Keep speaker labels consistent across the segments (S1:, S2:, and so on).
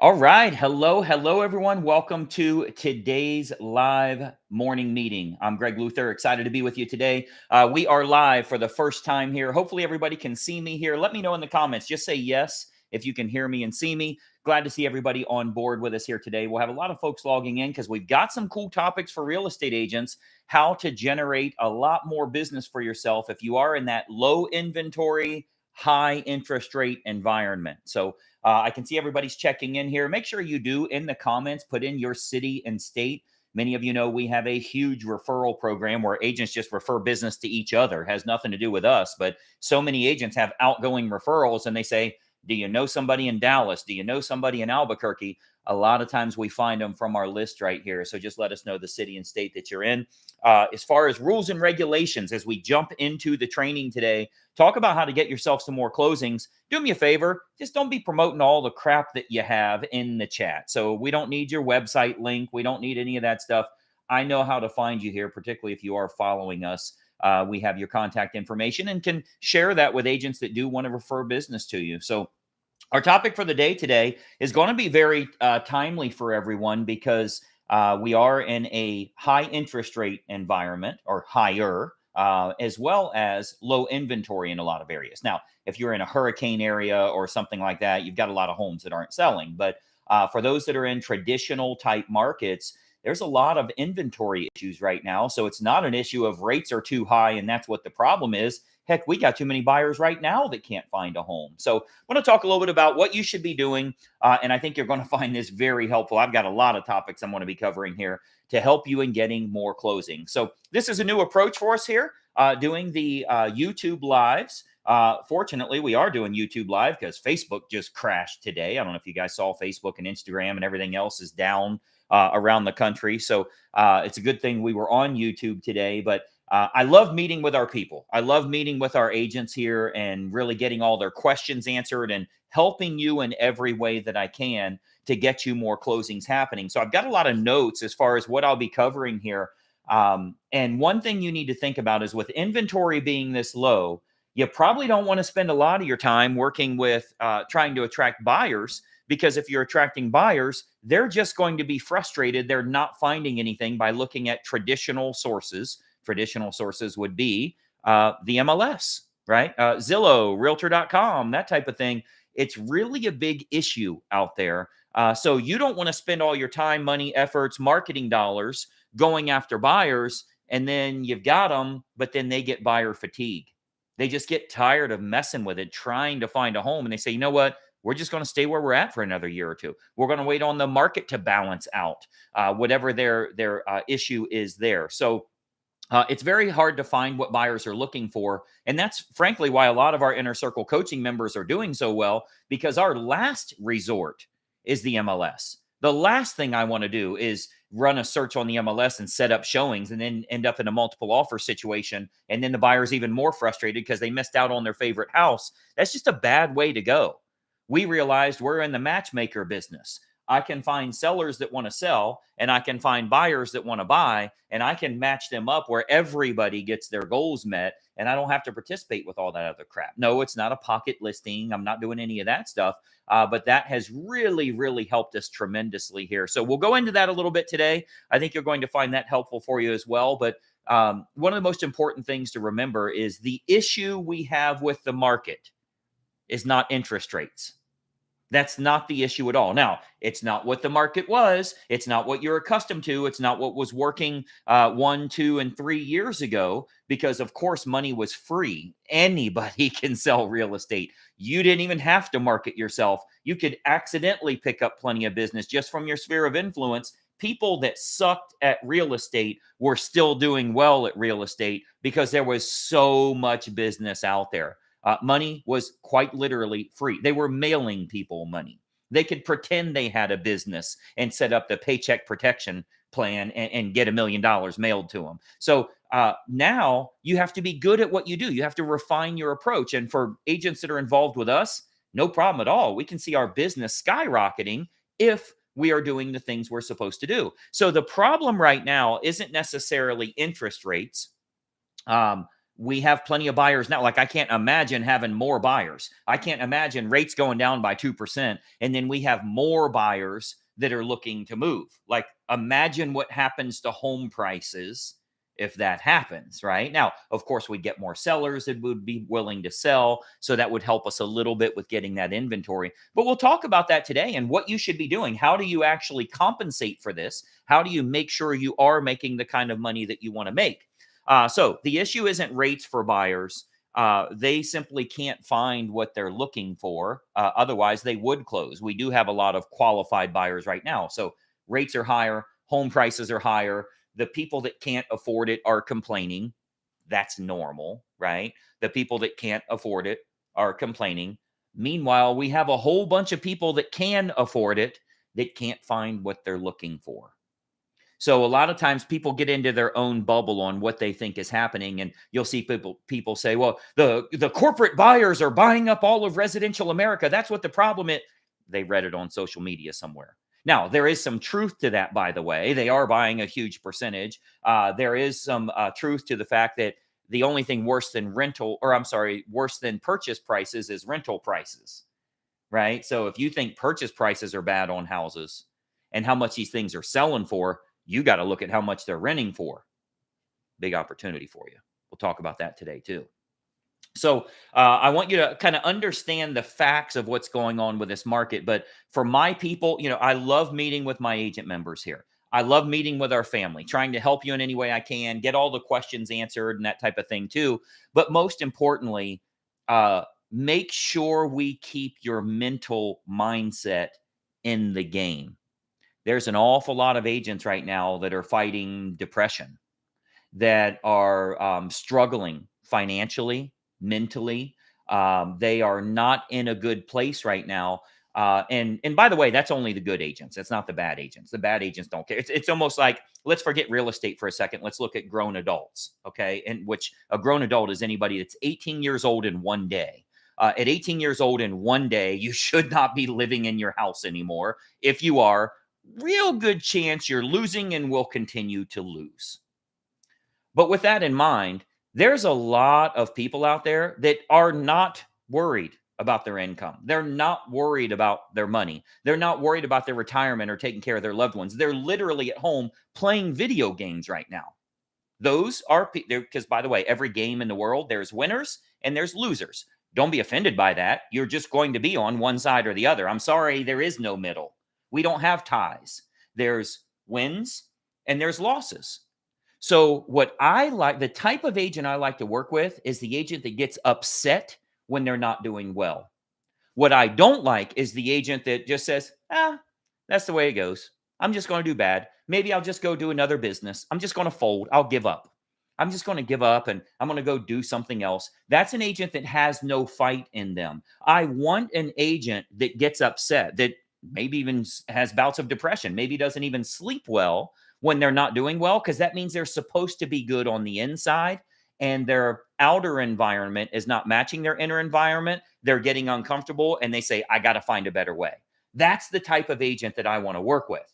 S1: All right. Hello, everyone. Welcome to today's live morning meeting. I'm Greg Luther, excited to be with you today. We are live for the first time here. Hopefully, everybody can see me here. Let me know in the comments. Just say yes if you can hear me and see me. Glad to see everybody on board with us here today. We'll have a lot of folks logging in because we've got some cool topics for real estate agents, how to generate a lot more business for yourself if you are in that low inventory, high interest rate environment. So, I can see everybody's checking in here. Make sure you do in the comments, put in your city and state. Many of you know we have a huge referral program where agents just refer business to each other. It has nothing to do with us, but so many agents have outgoing referrals and they say, do you know somebody in Dallas? Do you know somebody in Albuquerque? A lot of times we find them from our list right here. So just let us know the city and state that you're in. As far as rules and regulations, as we jump into the training today, talk about how to get yourself some more closings. Do me a favor, just don't be promoting all the crap that you have in the chat. So we don't need your website link. We don't need any of that stuff. I know how to find you here, particularly if you are following us. We have your contact information and can share that with agents that do want to refer business to you. So our topic for the day today is going to be very timely for everyone because we are in a high interest rate environment or higher, as well as low inventory in a lot of areas. Now, if you're in a hurricane area or something like that, you've got a lot of homes that aren't selling. But for those that are in traditional type markets, there's a lot of inventory issues right now. So it's not an issue of rates are too high and that's what the problem is. Heck, we got too many buyers right now that can't find a home. So I want to talk a little bit about what you should be doing. And I think you're going to find this very helpful. I've got a lot of topics I'm going to be covering here to help you in getting more closing. So this is a new approach for us here, doing the YouTube lives. Fortunately, we are doing YouTube live because Facebook just crashed today. I don't know if you guys saw Facebook and Instagram and everything else is down around the country. So it's a good thing we were on YouTube today. But I love meeting with our people. I love meeting with our agents here and really getting all their questions answered and helping you in every way that I can to get you more closings happening. So I've got a lot of notes as far as what I'll be covering here. And one thing you need to think about is with inventory being this low, you probably don't want to spend a lot of your time working with trying to attract buyers, because if you're attracting buyers, they're just going to be frustrated. They're not finding anything by looking at traditional sources. Traditional sources would be the MLS, right? Zillow, Realtor.com, that type of thing. It's really a big issue out there. So you don't want to spend all your time, money, efforts, marketing dollars going after buyers, and then you've got them, but then they get buyer fatigue. They just get tired of messing with it, trying to find a home, and they say, you know what? We're just going to stay where we're at for another year or two. We're going to wait on the market to balance out whatever their issue is there. So it's very hard to find what buyers are looking for. And that's frankly why a lot of our inner circle coaching members are doing so well, because our last resort is the MLS. The last thing I want to do is run a search on the MLS and set up showings and then end up in a multiple offer situation. And then the buyer's even more frustrated because they missed out on their favorite house. That's just a bad way to go. We realized we're in the matchmaker business. I can find sellers that want to sell and I can find buyers that want to buy, and I can match them up where everybody gets their goals met and I don't have to participate with all that other crap. No, it's not a pocket listing. I'm not doing any of that stuff. But that has really, really helped us tremendously here. So we'll go into that a little bit today. I think you're going to find that helpful for you as well. But one of the most important things to remember is the issue we have with the market is not interest rates. That's not the issue at all. Now, it's not what the market was. It's not what you're accustomed to. It's not what was working 1, 2, and 3 years ago, because, of course, money was free. Anybody can sell real estate. You didn't even have to market yourself. You could accidentally pick up plenty of business just from your sphere of influence. People that sucked at real estate were still doing well at real estate because there was so much business out there. Money was quite literally free. They were mailing people money. They could pretend they had a business and set up the paycheck protection plan and get $1 million mailed to them. So now you have to be good at what you do. You have to refine your approach. And for agents that are involved with us, no problem at all. We can see our business skyrocketing if we are doing the things we're supposed to do. So the problem right now isn't necessarily interest rates. we have plenty of buyers now. Like, I can't imagine having more buyers. I can't imagine rates going down by 2%. And then we have more buyers that are looking to move. Like, imagine what happens to home prices if that happens, right? Now, of course, we'd get more sellers that would be willing to sell. So that would help us a little bit with getting that inventory. But we'll talk about that today and what you should be doing. How do you actually compensate for this? How do you make sure you are making the kind of money that you want to make? So the issue isn't rates for buyers. They simply can't find what they're looking for. Otherwise, they would close. We do have a lot of qualified buyers right now. So rates are higher, home prices are higher. The people that can't afford it are complaining. That's normal, right? The people that can't afford it are complaining. Meanwhile, we have a whole bunch of people that can afford it that can't find what they're looking for. So a lot of times people get into their own bubble on what they think is happening, and you'll see people say, "Well, the corporate buyers are buying up all of residential America. That's what the problem is." They read it on social media somewhere. Now, there is some truth to that, by the way. They are buying a huge percentage. There is some truth to the fact that the only thing worse than worse than purchase prices is rental prices, right? So if you think purchase prices are bad on houses and how much these things are selling for, you got to look at how much they're renting for. Big opportunity for you. We'll talk about that today too. So I want you to kind of understand the facts of what's going on with this market. But for my people, I love meeting with my agent members here. I love meeting with our family, trying to help you in any way I can, get all the questions answered and that type of thing too. But most importantly, make sure we keep your mental mindset in the game. There's an awful lot of agents right now that are fighting depression, that are struggling financially, mentally. They are not in a good place right now. And by the way, that's only the good agents. It's not the bad agents. The bad agents don't care. It's almost like, let's forget real estate for a second. Let's look at grown adults, okay? And which a grown adult is anybody that's 18 years old in one day. At 18 years old in one day, you should not be living in your house anymore. If you are, real good chance you're losing and will continue to lose. But with that in mind, there's a lot of people out there that are not worried about their income. They're not worried about their money. They're not worried about their retirement or taking care of their loved ones. They're literally at home playing video games right now. Those are because, by the way, every game in the world, there's winners and there's losers. Don't be offended by that. You're just going to be on one side or the other. I'm sorry, there is no middle. We don't have ties. There's wins and there's losses. So what I like, the type of agent I like to work with is the agent that gets upset when they're not doing well. What I don't like is the agent that just says, that's the way it goes. I'm just going to do bad. Maybe I'll just go do another business. I'm just going to fold. I'll give up. I'm just going to give up and I'm going to go do something else. That's an agent that has no fight in them. I want an agent that gets upset, that maybe even has bouts of depression, maybe doesn't even sleep well when they're not doing well, because that means they're supposed to be good on the inside and their outer environment is not matching their inner environment. They're getting uncomfortable and they say, I got to find a better way. That's the type of agent that I want to work with.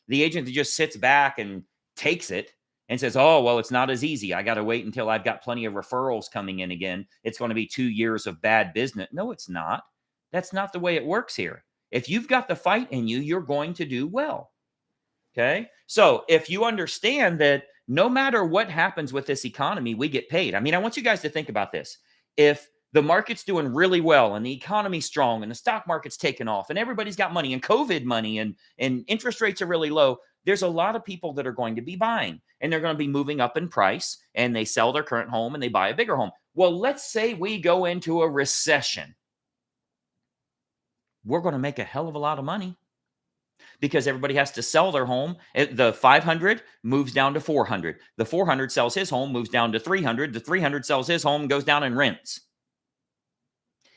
S1: The agent that just sits back and takes it and says, oh, well, it's not as easy. I got to wait until I've got plenty of referrals coming in again. It's going to be 2 years of bad business. No, it's not. That's not the way it works here. If you've got the fight in you, you're going to do well. Okay. So if you understand that no matter what happens with this economy, we get paid. I mean, I want you guys to think about this. If the market's doing really well and the economy's strong and the stock market's taken off and everybody's got money and COVID money and interest rates are really low, there's a lot of people that are going to be buying and they're going to be moving up in price and they sell their current home and they buy a bigger home. Well, let's say we go into a recession. We're going to make a hell of a lot of money because everybody has to sell their home. The 500 moves down to 400. The 400 sells his home, moves down to 300. The 300 sells his home, goes down and rents.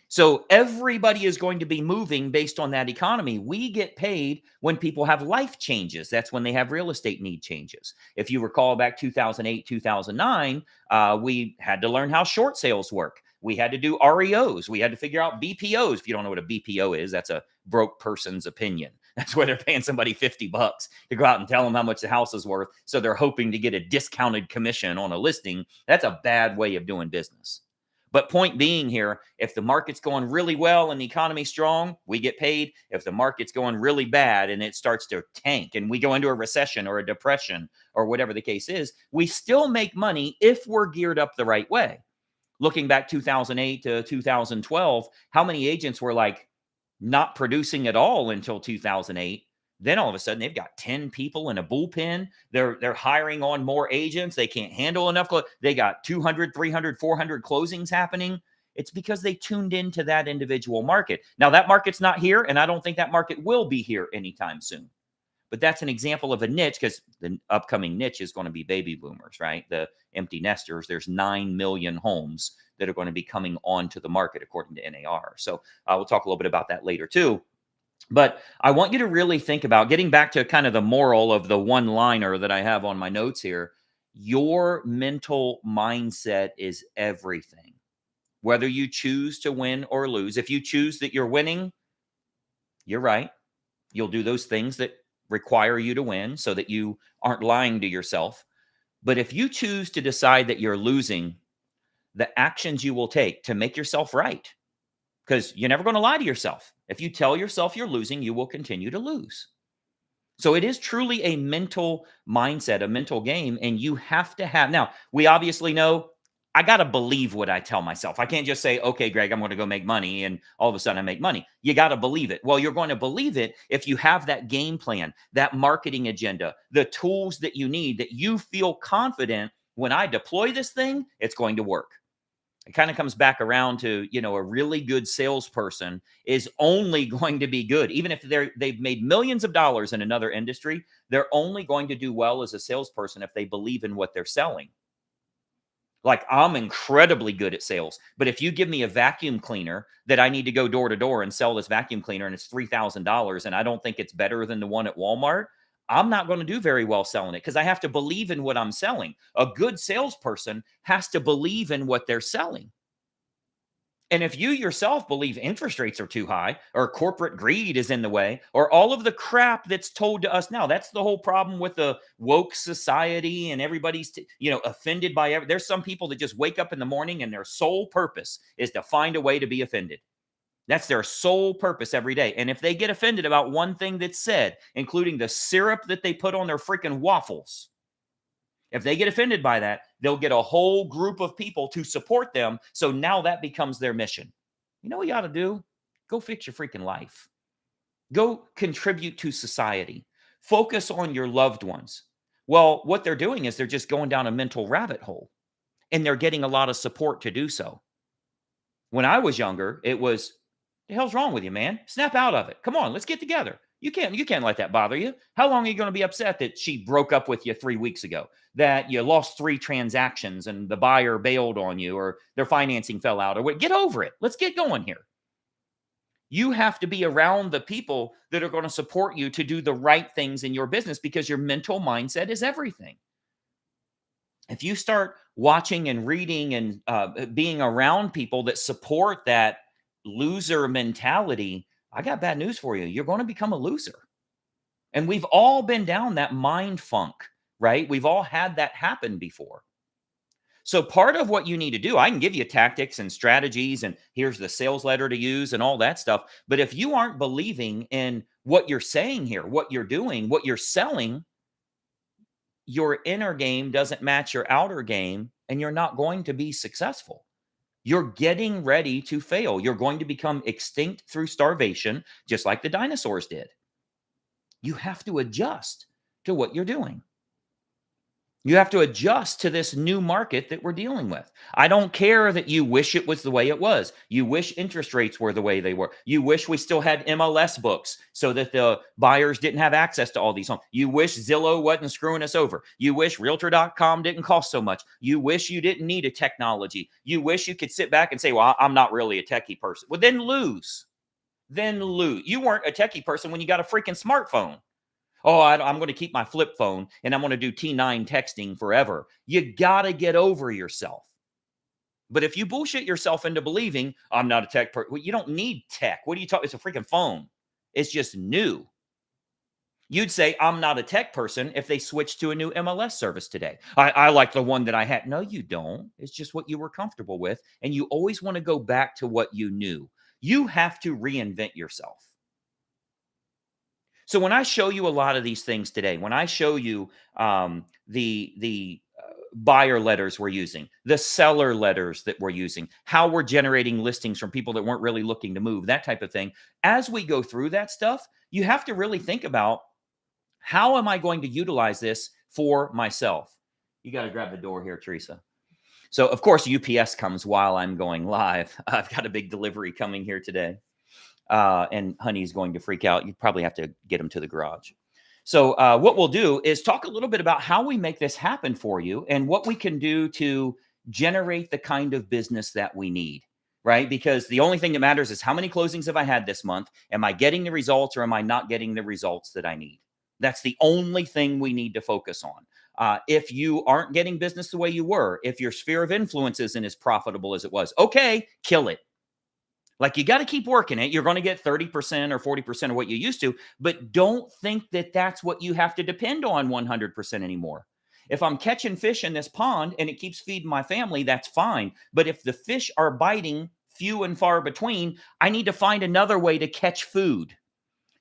S1: So everybody is going to be moving based on that economy. We get paid when people have life changes. That's when they have real estate need changes. If you recall back 2008, 2009, we had to learn how short sales work. We had to do REOs. We had to figure out BPOs. If you don't know what a BPO is, that's a broke person's opinion. That's where they're paying somebody $50 to go out and tell them how much the house is worth. So they're hoping to get a discounted commission on a listing. That's a bad way of doing business. But point being here, if the market's going really well and the economy's strong, we get paid. If the market's going really bad and it starts to tank and we go into a recession or a depression or whatever the case is, we still make money if we're geared up the right way. Looking back 2008 to 2012, how many agents were like not producing at all until 2008? Then all of a sudden they've got 10 people in a bullpen. They're hiring on more agents. They can't handle enough. They got 200, 300, 400 closings happening. It's because they tuned into that individual market. Now that market's not here, and I don't think that market will be here anytime soon. But that's an example of a niche, because the upcoming niche is going to be baby boomers, right? The empty nesters. There's 9 million homes that are going to be coming onto the market according to NAR. So we'll talk a little bit about that later too. But I want you to really think about getting back to kind of the moral of the one-liner that I have on my notes here. Your mental mindset is everything. Whether you choose to win or lose, if you choose that you're winning, you're right. You'll do those things that require you to win so that you aren't lying to yourself. But if you choose to decide that you're losing, the actions you will take to make yourself right, because you're never going to lie to yourself. If you tell yourself you're losing, you will continue to lose. So it is truly a mental mindset, a mental game, and you have to have. Now, we obviously know I got to believe what I tell myself. I can't just say, okay, Greg, I'm going to go make money, and all of a sudden I make money. You got to believe it. Well, you're going to believe it if you have that game plan, that marketing agenda, the tools that you need, that you feel confident when I deploy this thing, it's going to work. It kind of comes back around to, a really good salesperson is only going to be good. Even if they've made millions of dollars in another industry, they're only going to do well as a salesperson if they believe in what they're selling. Like, I'm incredibly good at sales, but if you give me a vacuum cleaner that I need to go door to door and sell this vacuum cleaner and it's $3,000 and I don't think it's better than the one at Walmart, I'm not going to do very well selling it because I have to believe in what I'm selling. A good salesperson has to believe in what they're selling. And if you yourself believe interest rates are too high, or corporate greed is in the way, or all of the crap that's told to us now, that's the whole problem with the woke society, and everybody's, offended by there's some people that just wake up in the morning and their sole purpose is to find a way to be offended. That's their sole purpose every day. And if they get offended about one thing that's said, including the syrup that they put on their freaking waffles, if they get offended by that, they'll get a whole group of people to support them. So now that becomes their mission. You know what you ought to do? Go fix your freaking life. Go contribute to society. Focus on your loved ones. Well, what they're doing is they're just going down a mental rabbit hole, and they're getting a lot of support to do so. When I was younger, it was, the hell's wrong with you, man? Snap out of it. Come on, let's get together. You can't let that bother you. How long are you going to be upset that she broke up with you 3 weeks ago, that you lost 3 transactions and the buyer bailed on you, or their financing fell out, or what? Get over it. Let's get going here. You have to be around the people that are going to support you to do the right things in your business, because your mental mindset is everything. If you start watching and reading and being around people that support that loser mentality, I got bad news for you. You're going to become a loser. And we've all been down that mind funk, right? We've all had that happen before. So part of what you need to do, I can give you tactics and strategies, and here's the sales letter to use and all that stuff. But if you aren't believing in what you're saying here, what you're doing, what you're selling, your inner game doesn't match your outer game, and you're not going to be successful. You're getting ready to fail. You're going to become extinct through starvation, just like the dinosaurs did. You have to adjust to what you're doing. You have to adjust to this new market that we're dealing with. I don't care that you wish it was the way it was. You wish interest rates were the way they were. You wish we still had MLS books so that the buyers didn't have access to all these homes. You wish Zillow wasn't screwing us over. You wish Realtor.com didn't cost so much. You wish you didn't need a technology. You wish you could sit back and say, well, I'm not really a techie person. Well, then lose. Then lose. You weren't a techie person when you got a freaking smartphone. Oh, I'm going to keep my flip phone and I'm going to do T9 texting forever. You got to get over yourself. But if you bullshit yourself into believing I'm not a tech person, well, you don't need tech. What are you talking? It's a freaking phone. It's just new. You'd say, I'm not a tech person if they switched to a new MLS service today. I like the one that I had. No, you don't. It's just what you were comfortable with. And you always want to go back to what you knew. You have to reinvent yourself. So when I show you a lot of these things today, when I show you the buyer letters we're using, the seller letters that we're using, how we're generating listings from people that weren't really looking to move, that type of thing, as we go through that stuff, you have to really think about, how am I going to utilize this for myself? You got to grab the door here, Teresa. So, of course, UPS comes while I'm going live. I've got a big delivery coming here today. And Honey's going to freak out. You probably have to get him to the garage. So what we'll do is talk a little bit about how we make this happen for you and what we can do to generate the kind of business that we need, right? Because the only thing that matters is, how many closings have I had this month? Am I getting the results, or am I not getting the results that I need? That's the only thing we need to focus on. If you aren't getting business the way you were, if your sphere of influence isn't as profitable as it was, okay, kill it. Like, you got to keep working it. You're going to get 30% or 40% of what you used to, but don't think that that's what you have to depend on 100% anymore. If I'm catching fish in this pond and it keeps feeding my family, that's fine. But if the fish are biting few and far between, I need to find another way to catch food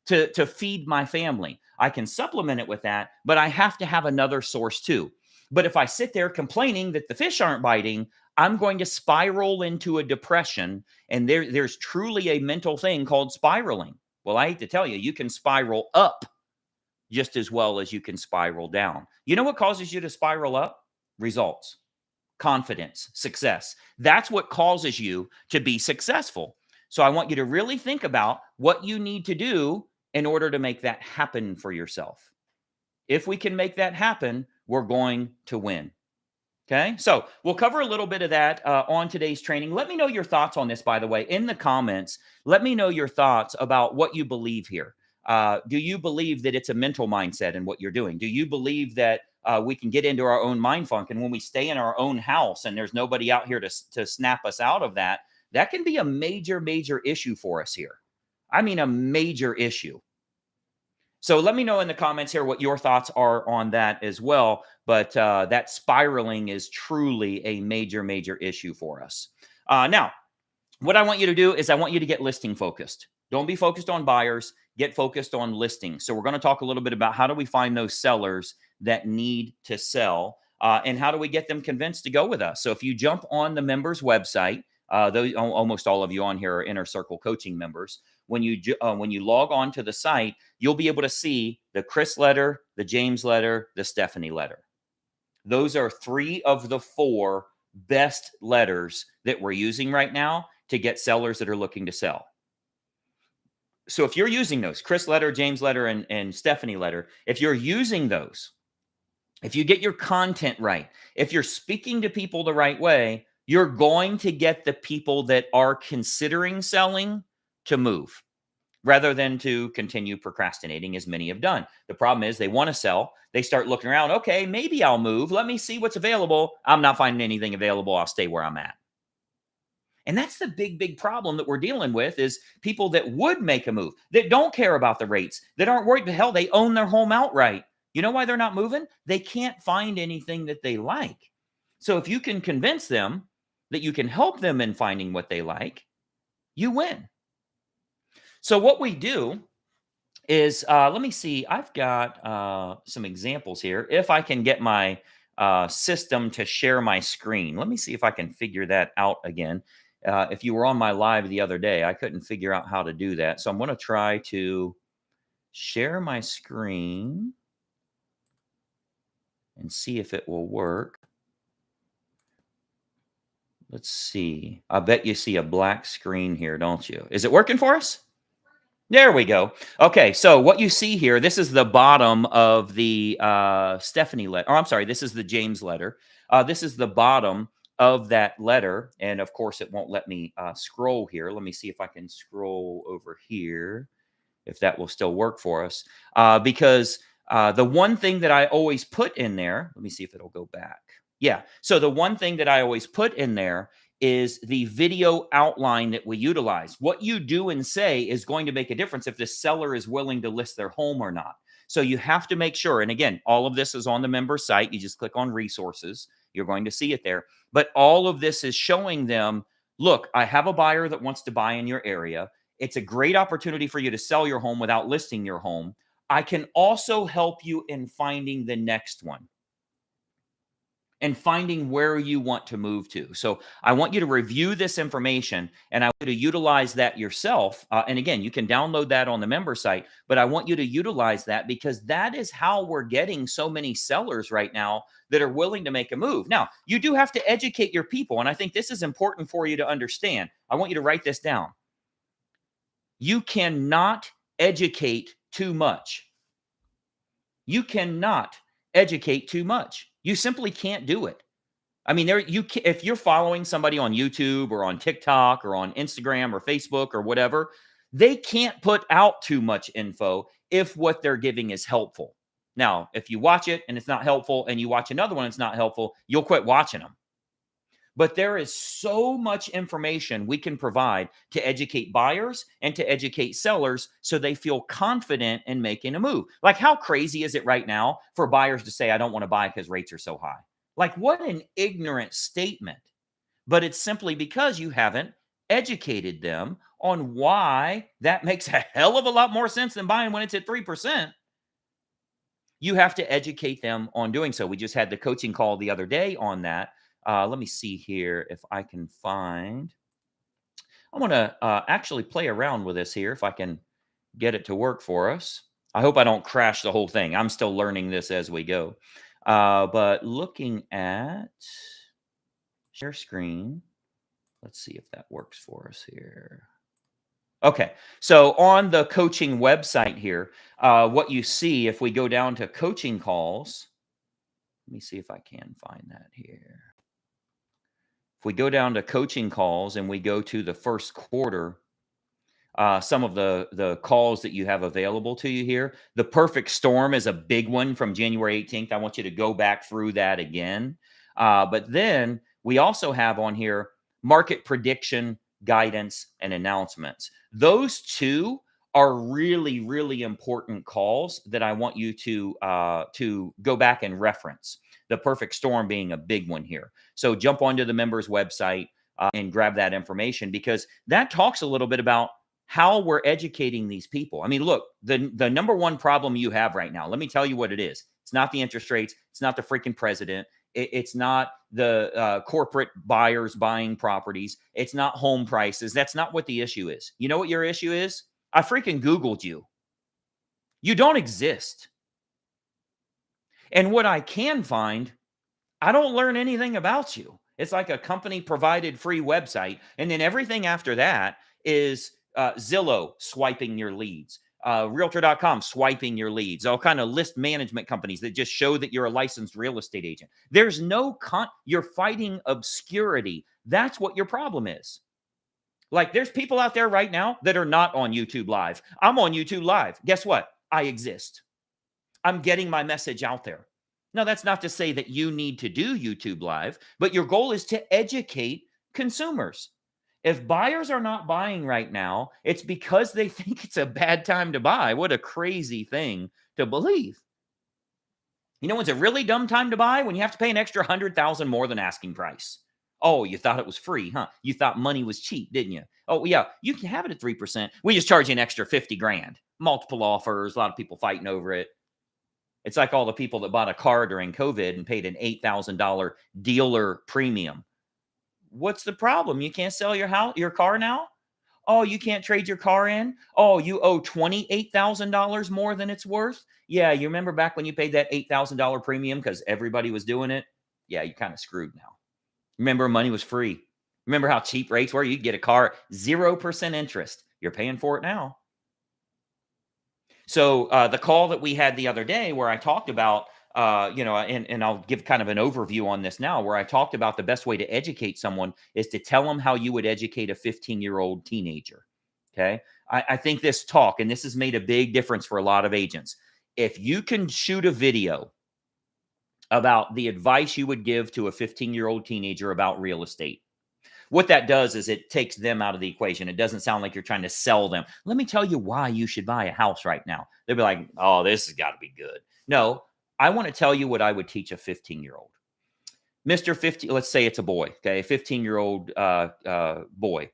S1: to feed my family. I can supplement it with that, but I have to have another source too. But if I sit there complaining that the fish aren't biting, I'm going to spiral into a depression. And there's truly a mental thing called spiraling. Well, I hate to tell you, you can spiral up just as well as you can spiral down. You know what causes you to spiral up? Results, confidence, success. That's what causes you to be successful. So I want you to really think about what you need to do in order to make that happen for yourself. If we can make that happen, we're going to win. Okay, so we'll cover a little bit of that on today's training. Let me know your thoughts on this, by the way, in the comments. Let me know your thoughts about what you believe here. Do you believe that it's a mental mindset in what you're doing? Do you believe that we can get into our own mind funk, and when we stay in our own house and there's nobody out here to snap us out of that, that can be a major, major issue for us here. I mean, a major issue. So let me know in the comments here what your thoughts are on that as well. But that spiraling is truly a major, major issue for us. Now, what I want you to do is I want you to get listing focused. Don't be focused on buyers. Get focused on listings. So we're going to talk a little bit about, how do we find those sellers that need to sell, and how do we get them convinced to go with us? So if you jump on the members website, almost all of you on here are Inner Circle Coaching members. When you log on to the site, you'll be able to see the Chris letter, the James letter, the Stephanie letter. Those are 3 of the 4 best letters that we're using right now to get sellers that are looking to sell. So if you're using those, Chris letter, James letter, and Stephanie letter, if you're using those, if you get your content right, if you're speaking to people the right way, you're going to get the people that are considering selling to move, rather than to continue procrastinating, as many have done. The problem is, they want to sell. They start looking around. Okay, maybe I'll move. Let me see what's available. I'm not finding anything available. I'll stay where I'm at. And that's the big, big problem that we're dealing with, is people that would make a move, that don't care about the rates, that aren't worried. The hell, they own their home outright. You know why they're not moving? They can't find anything that they like. So if you can convince them that you can help them in finding what they like, you win. So what we do is, let me see, I've got some examples here. If I can get my system to share my screen. Let me see if I can figure that out again. If you were on my live the other day, I couldn't figure out how to do that. So I'm going to try to share my screen and see if it will work. Let's see. I bet you see a black screen here, don't you? Is it working for us? There we go. Okay, so what you see here, this is the bottom of the Stephanie letter. Or I'm sorry, this is the James letter. This is the bottom of that letter. And of course, it won't let me scroll here. Let me see if I can scroll over here, if that will still work for us. Because the one thing that I always put in there, let me see if it'll go back. Yeah, so the one thing that I always put in there is the video outline that we utilize. What you do and say is going to make a difference if the seller is willing to list their home or not. So you have to make sure, and again, all of this is on the member site. You just click on resources. You're going to see it there. But all of this is showing them, look, I have a buyer that wants to buy in your area. It's a great opportunity for you to sell your home without listing your home. I can also help you in finding the next one and finding where you want to move to. So I want you to review this information, and I want you to utilize that yourself. And again, you can download that on the member site, but I want you to utilize that because that is how we're getting so many sellers right now that are willing to make a move. Now, you do have to educate your people, and I think this is important for you to understand. I want you to write this down. You cannot educate too much. You cannot educate too much. You simply can't do it. I mean, if you're following somebody on YouTube or on TikTok or on Instagram or Facebook or whatever, they can't put out too much info if what they're giving is helpful. Now, if you watch it and it's not helpful and you watch another one and it's not helpful, you'll quit watching them. But there is so much information we can provide to educate buyers and to educate sellers so they feel confident in making a move. Like, how crazy is it right now for buyers to say, I don't want to buy because rates are so high? Like, what an ignorant statement. But it's simply because you haven't educated them on why that makes a hell of a lot more sense than buying when it's at 3%. You have to educate them on doing so. We just had the coaching call the other day on that. Let me see here if I can find. I want to actually play around with this here if I can get it to work for us. I hope I don't crash the whole thing. I'm still learning this as we go. But looking at share screen, let's see if that works for us here. Okay, so on the coaching website here, what you see if we go down to coaching calls, let me see if I can find that here. If we go down to coaching calls and we go to the first quarter, some of the calls that you have available to you here, the perfect storm is a big one from January 18th. I want you to go back through that again. But then we also have on here market prediction, guidance, and announcements. Those two are really, really important calls that I want you to go back and reference. The perfect storm being a big one here. So jump onto the members website and grab that information because that talks a little bit about how we're educating these people. I mean, look, the number one problem you have right now, let me tell you what it is. It's not the interest rates. It's not the freaking president. It's not the corporate buyers buying properties. It's not home prices. That's not what the issue is. You know what your issue is? I freaking Googled you. You don't exist. And what I can find, I don't learn anything about you. It's like a company provided free website. And then everything after that is Zillow swiping your leads, Realtor.com swiping your leads, all kind of list management companies that just show that you're a licensed real estate agent. There's no you're fighting obscurity. That's what your problem is. Like, there's people out there right now that are not on YouTube Live. I'm on YouTube Live. Guess what? I exist. I'm getting my message out there. Now, that's not to say that you need to do YouTube Live, but your goal is to educate consumers. If buyers are not buying right now, it's because they think it's a bad time to buy. What a crazy thing to believe. You know when's a really dumb time to buy? When you have to pay an extra $100,000 more than asking price. Oh, you thought it was free, huh? You thought money was cheap, didn't you? Oh, yeah, you can have it at 3%. We just charge you an extra 50 grand. Multiple offers, a lot of people fighting over it. It's like all the people that bought a car during COVID and paid an $8,000 dealer premium. What's the problem? You can't sell your car now? Oh, you can't trade your car in? Oh, you owe $28,000 more than it's worth? Yeah, you remember back when you paid that $8,000 premium because everybody was doing it? Yeah, you're kind of screwed now. Remember, money was free. Remember how cheap rates were? You'd get a car, 0% interest. You're paying for it now. So the call that we had the other day where I talked about, and I'll give kind of an overview on this now, where I talked about the best way to educate someone is to tell them how you would educate a 15-year-old teenager. Okay. I think this talk, and this has made a big difference for a lot of agents. If you can shoot a video about the advice you would give to a 15-year-old teenager about real estate, What that does is it takes them out of the equation. It doesn't sound like you're trying to sell them. Let me tell you why you should buy a house right now. They'll be like, oh, this has got to be good. No, I want to tell you what I would teach a 15-year-old. Mr. 50, let's say it's a boy, okay, a 15-year-old boy.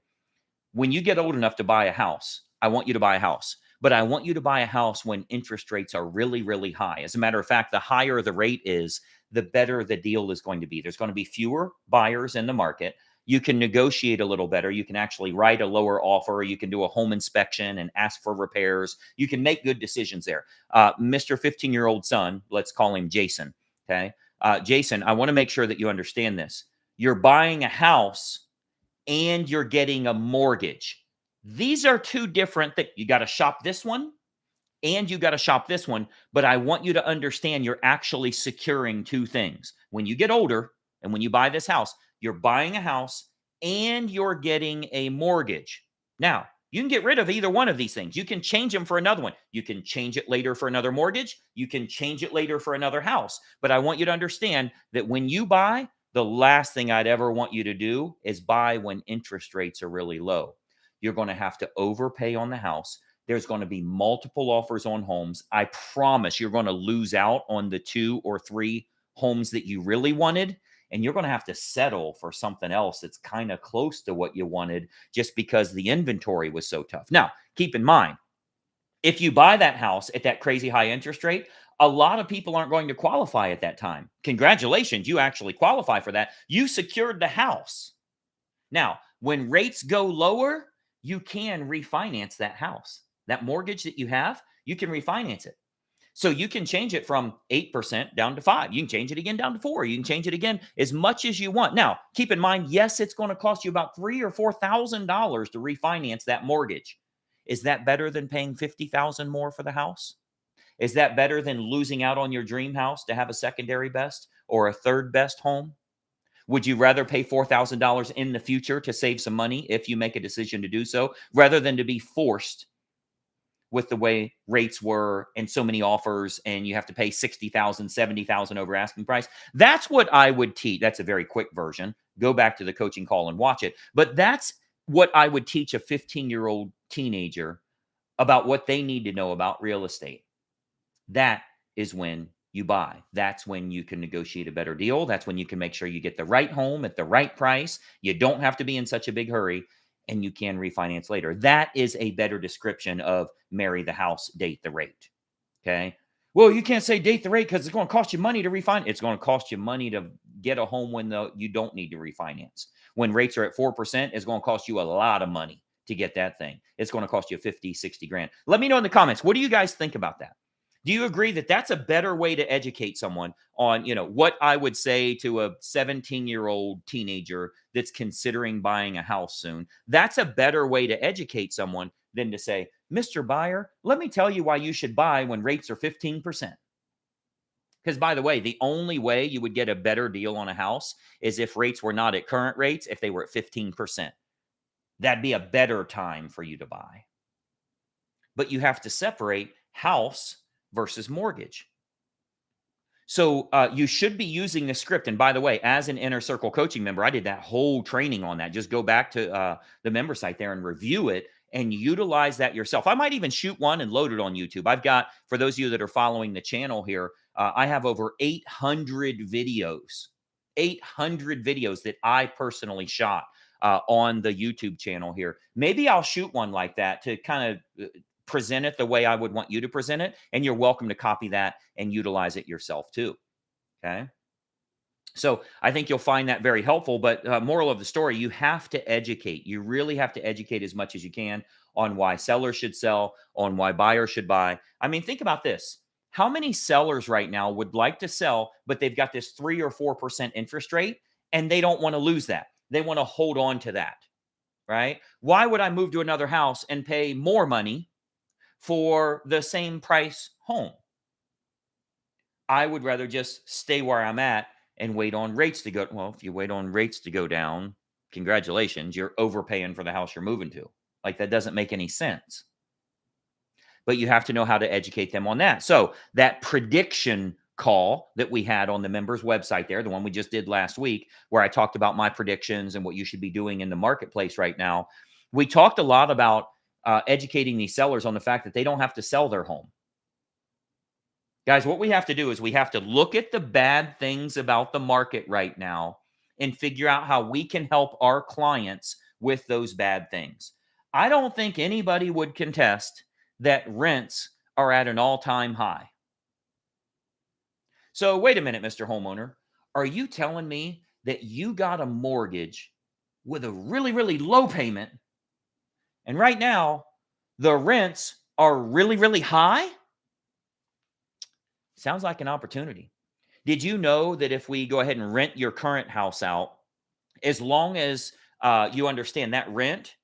S1: When you get old enough to buy a house, I want you to buy a house. But I want you to buy a house when interest rates are really, really high. As a matter of fact, the higher the rate is, the better the deal is going to be. There's going to be fewer buyers in the market. You can negotiate a little better. You can actually write a lower offer. You can do a home inspection and ask for repairs. You can make good decisions there. Mr. 15-year-old son, let's call him Jason. Okay. Jason, I want to make sure that you understand this. You're buying a house and you're getting a mortgage. These are two different things. You got to shop this one and you got to shop this one. But I want you to understand you're actually securing two things. When you get older and when you buy this house, you're buying a house and you're getting a mortgage. Now, you can get rid of either one of these things. You can change them for another one. You can change it later for another mortgage. You can change it later for another house. But I want you to understand that when you buy, the last thing I'd ever want you to do is buy when interest rates are really low. You're going to have to overpay on the house. There's going to be multiple offers on homes. I promise you're going to lose out on the 2 or 3 homes that you really wanted. And you're going to have to settle for something else that's kind of close to what you wanted just because the inventory was so tough. Now, keep in mind, if you buy that house at that crazy high interest rate, a lot of people aren't going to qualify at that time. Congratulations, you actually qualify for that. You secured the house. Now, when rates go lower, you can refinance that house. That mortgage that you have, you can refinance it. So you can change it from 8% down to 5%. You can change it again down to 4%. You can change it again as much as you want. Now, keep in mind, yes, it's going to cost you about $3,000 or $4,000 to refinance that mortgage. Is that better than paying $50,000 more for the house? Is that better than losing out on your dream house to have a secondary best or a third best home? Would you rather pay $4,000 in the future to save some money if you make a decision to do so, rather than to be forced with the way rates were and so many offers and you have to pay $60,000, $70,000 over asking price? That's what I would teach. That's a very quick version. Go back to the coaching call and watch it. But that's what I would teach a 15-year-old teenager about what they need to know about real estate. That is when you buy. That's when you can negotiate a better deal. That's when you can make sure you get the right home at the right price. You don't have to be in such a big hurry, and you can refinance later. That is a better description of marry the house, date the rate. Okay. Well, you can't say date the rate because it's going to cost you money to refinance. It's going to cost you money to get a home when you don't need to refinance. When rates are at 4%, it's going to cost you a lot of money to get that thing. It's going to cost you 50, 60 grand. Let me know in the comments. What do you guys think about that? Do you agree that that's a better way to educate someone on, what I would say to a 17-year-old teenager that's considering buying a house soon? That's a better way to educate someone than to say, Mr. Buyer, let me tell you why you should buy when rates are 15%. Because, by the way, the only way you would get a better deal on a house is if rates were not at current rates, if they were at 15%. That'd be a better time for you to buy. But you have to separate house versus mortgage. So you should be using the script. And by the way, as an Inner Circle coaching member, I did that whole training on that. Just go back to the member site there and review it and utilize that yourself. I might even shoot one and load it on YouTube. I've got, for those of you that are following the channel here, I have over 800 videos that I personally shot on the YouTube channel here. Maybe I'll shoot one like that to kind of present it the way I would want you to present it. And you're welcome to copy that and utilize it yourself too. Okay. So I think you'll find that very helpful. But moral of the story, you have to educate. You really have to educate as much as you can on why sellers should sell, on why buyers should buy. I mean, think about this. How many sellers right now would like to sell, but they've got this 3 or 4% interest rate and they don't want to lose that. They want to hold on to that, right? Why would I move to another house and pay more money for the same price home? I would rather just stay where I'm at and wait on rates to go. Well, if you wait on rates to go down, congratulations, you're overpaying for the house you're moving to. Like, that doesn't make any sense. But you have to know how to educate them on that. So that prediction call that we had on the members website there, the one we just did last week, where I talked about my predictions and what you should be doing in the marketplace right now. We talked a lot about educating these sellers on the fact that they don't have to sell their home. Guys, what we have to do is we have to look at the bad things about the market right now and figure out how we can help our clients with those bad things. I don't think anybody would contest that rents are at an all-time high. So wait a minute, Mr. Homeowner. Are you telling me that you got a mortgage with a really, really low payment, and right now the rents are really, really high? Sounds like an opportunity. Did you know that if we go ahead and rent your current house out, as long as you understand that rent,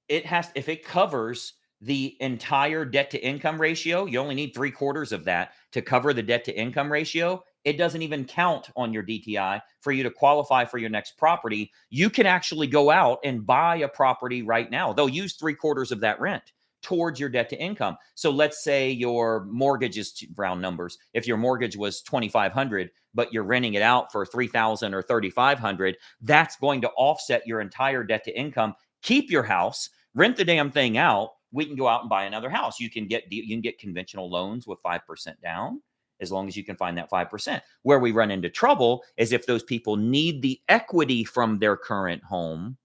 S1: if it covers the entire debt to income ratio, you only need 3/4 of that to cover the debt to income ratio. It doesn't even count on your DTI for you to qualify for your next property. You can actually go out and buy a property right now. They'll use 3/4 of that rent towards your debt to income. So let's say your mortgage is, round numbers, if your mortgage was 2,500, but you're renting it out for 3,000 or 3,500, that's going to offset your entire debt to income. Keep your house, rent the damn thing out. We can go out and buy another house. You can get conventional loans with 5% down, as long as you can find that 5%. Where we run into trouble is if those people need the equity from their current home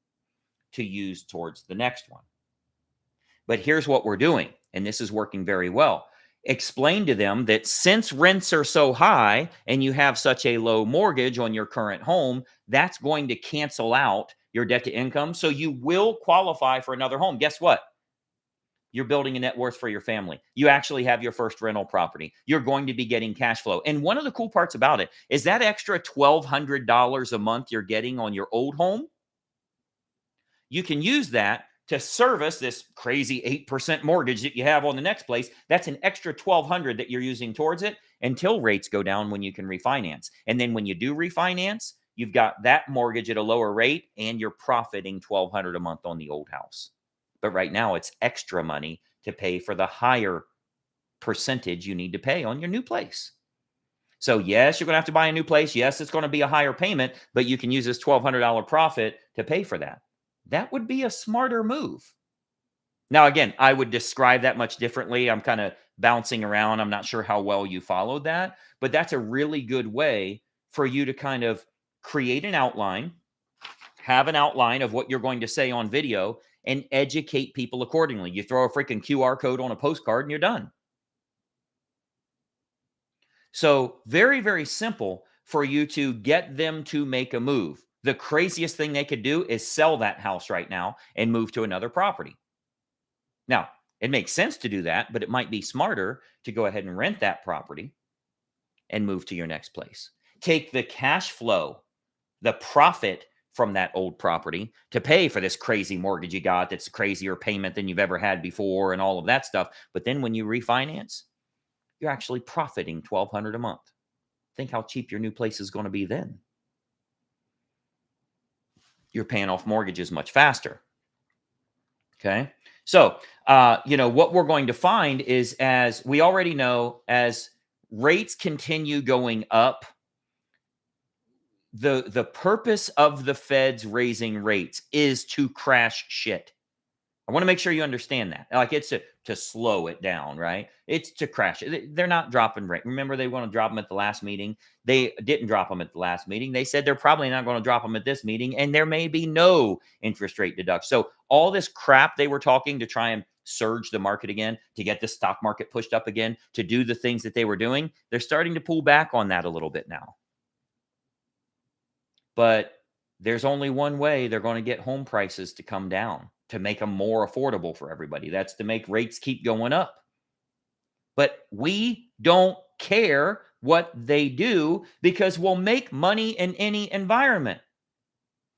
S1: to use towards the next one. But here's what we're doing, and this is working very well. Explain to them that since rents are so high and you have such a low mortgage on your current home, that's going to cancel out your debt to income. So you will qualify for another home. Guess what? You're building a net worth for your family. You actually have your first rental property. You're going to be getting cash flow. And one of the cool parts about it is that extra $1,200 a month you're getting on your old home, you can use that to service this crazy 8% mortgage that you have on the next place. That's an extra $1,200 that you're using towards it until rates go down when you can refinance. And then when you do refinance, you've got that mortgage at a lower rate and you're profiting $1,200 a month on the old house. But right now it's extra money to pay for the higher percentage you need to pay on your new place. So yes, you're going to have to buy a new place. Yes, it's going to be a higher payment, but you can use this $1,200 profit to pay for that. That would be a smarter move. Now, again, I would describe that much differently. I'm kind of bouncing around. I'm not sure how well you followed that, but that's a really good way for you to kind of create an outline, have an outline of what you're going to say on video, and educate people accordingly. You throw a freaking QR code on a postcard and you're done. So very, very simple for you to get them to make a move. The craziest thing they could do is sell that house right now and move to another property. Now, it makes sense to do that, but it might be smarter to go ahead and rent that property and move to your next place. Take the cash flow, the profit from that old property to pay for this crazy mortgage you got that's a crazier payment than you've ever had before and all of that stuff. But then when you refinance, you're actually profiting $1,200 a month. Think how cheap your new place is going to be then. You're paying off mortgages much faster. Okay. So, what we're going to find is, as we already know, as rates continue going up, the purpose of the Feds raising rates is to crash shit. I want to make sure you understand that. Like, it's to slow it down, right? It's to crash it. They're not dropping rate. Remember, they want to drop them at the last meeting. They didn't drop them at the last meeting. They said they're probably not going to drop them at this meeting, and there may be no interest rate deduction. So all this crap they were talking to try and surge the market again, to get the stock market pushed up again, to do the things that they were doing, they're starting to pull back on that a little bit now. But there's only one way they're going to get home prices to come down, to make them more affordable for everybody. That's to make rates keep going up. But we don't care what they do because we'll make money in any environment.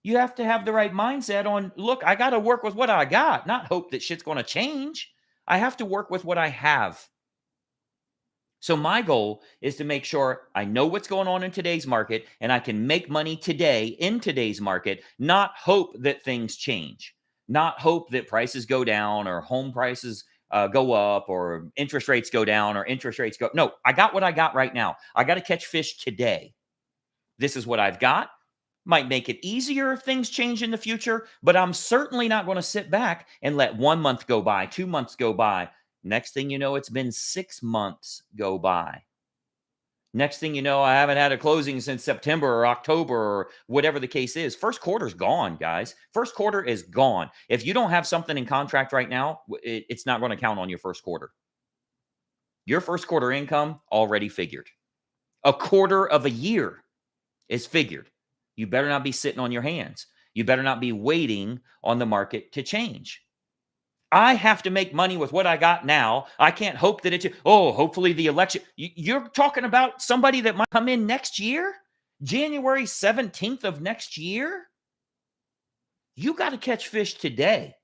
S1: You have to have the right mindset on, look, I got to work with what I got, not hope that shit's going to change. I have to work with what I have. So my goal is to make sure I know what's going on in today's market and I can make money today in today's market, not hope that things change, not hope that prices go down or home prices go up, or interest rates go down, or interest rates go. No, I got what I got right now. I got to catch fish today. This is what I've got. Might make it easier if things change in the future, but I'm certainly not going to sit back and let 1 month go by, 2 months go by. Next thing you know, it's been 6 months go by. Next thing you know, I haven't had a closing since September or October or whatever the case is. First quarter's gone, guys. First quarter is gone. If you don't have something in contract right now, it's not going to count on your first quarter. Your first quarter income already figured. A quarter of a year is figured. You better not be sitting on your hands. You better not be waiting on the market to change. I have to make money with what I got now. I can't hope that hopefully the election. You're talking about somebody that might come in next year, January 17th of next year. You got to catch fish today.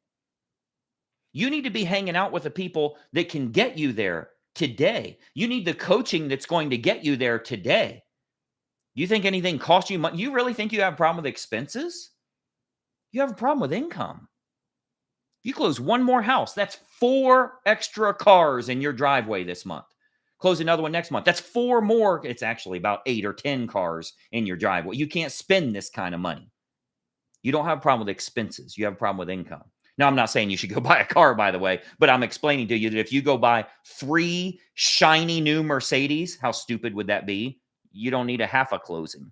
S1: You need to be hanging out with the people that can get you there today. You need the coaching that's going to get you there today. You think anything costs you money? You really think you have a problem with expenses? You have a problem with income. You close one more house, that's 4 extra cars in your driveway this month. Close another one next month. That's 4 more. It's actually about 8 or 10 cars in your driveway. You can't spend this kind of money. You don't have a problem with expenses. You have a problem with income. Now, I'm not saying you should go buy a car, by the way, but I'm explaining to you that if you go buy 3 shiny new Mercedes, how stupid would that be? You don't need a half a closing.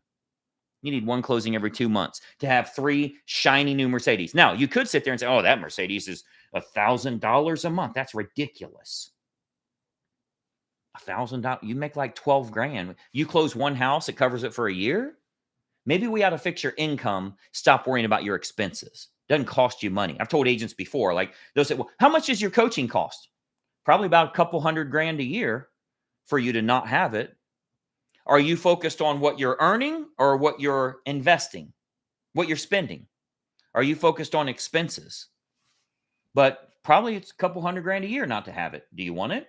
S1: You need 1 closing every 2 months to have 3 shiny new Mercedes. Now, you could sit there and say, oh, that Mercedes is $1,000 a month. That's ridiculous. $1,000. You make like 12 grand. You close 1 house, it covers it for a year. Maybe we ought to fix your income. Stop worrying about your expenses. Doesn't cost you money. I've told agents before, like they'll say, well, how much does your coaching cost? Probably about a couple $100,000 a year for you to not have it. Are you focused on what you're earning or what you're investing, what you're spending? Are you focused on expenses? But probably it's a couple $100,000 a year not to have it. Do you want it?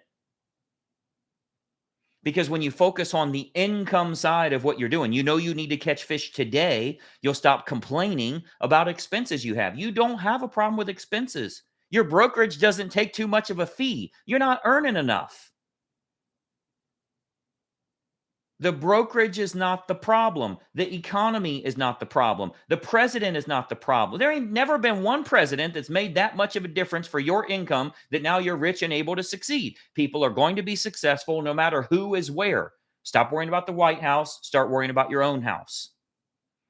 S1: Because when you focus on the income side of what you're doing, you know you need to catch fish today. You'll stop complaining about expenses you have. You don't have a problem with expenses. Your brokerage doesn't take too much of a fee. You're not earning enough. The brokerage is not the problem. The economy is not the problem. The president is not the problem. There ain't never been one president that's made that much of a difference for your income that now you're rich and able to succeed. People are going to be successful no matter who is where. Stop worrying about the White House. Start worrying about your own house.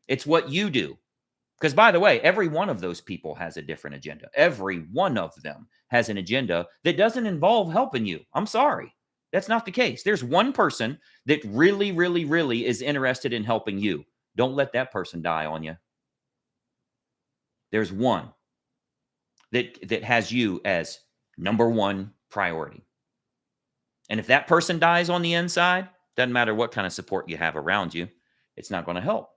S1: It's what you do. Because, by the way, every one of those people has a different agenda. Every one of them has an agenda that doesn't involve helping you. I'm sorry. That's not the case. There's one person that really, really, really is interested in helping you. Don't let that person die on you. There's one that has you as number 1 priority. And if that person dies on the inside, doesn't matter what kind of support you have around you, it's not going to help.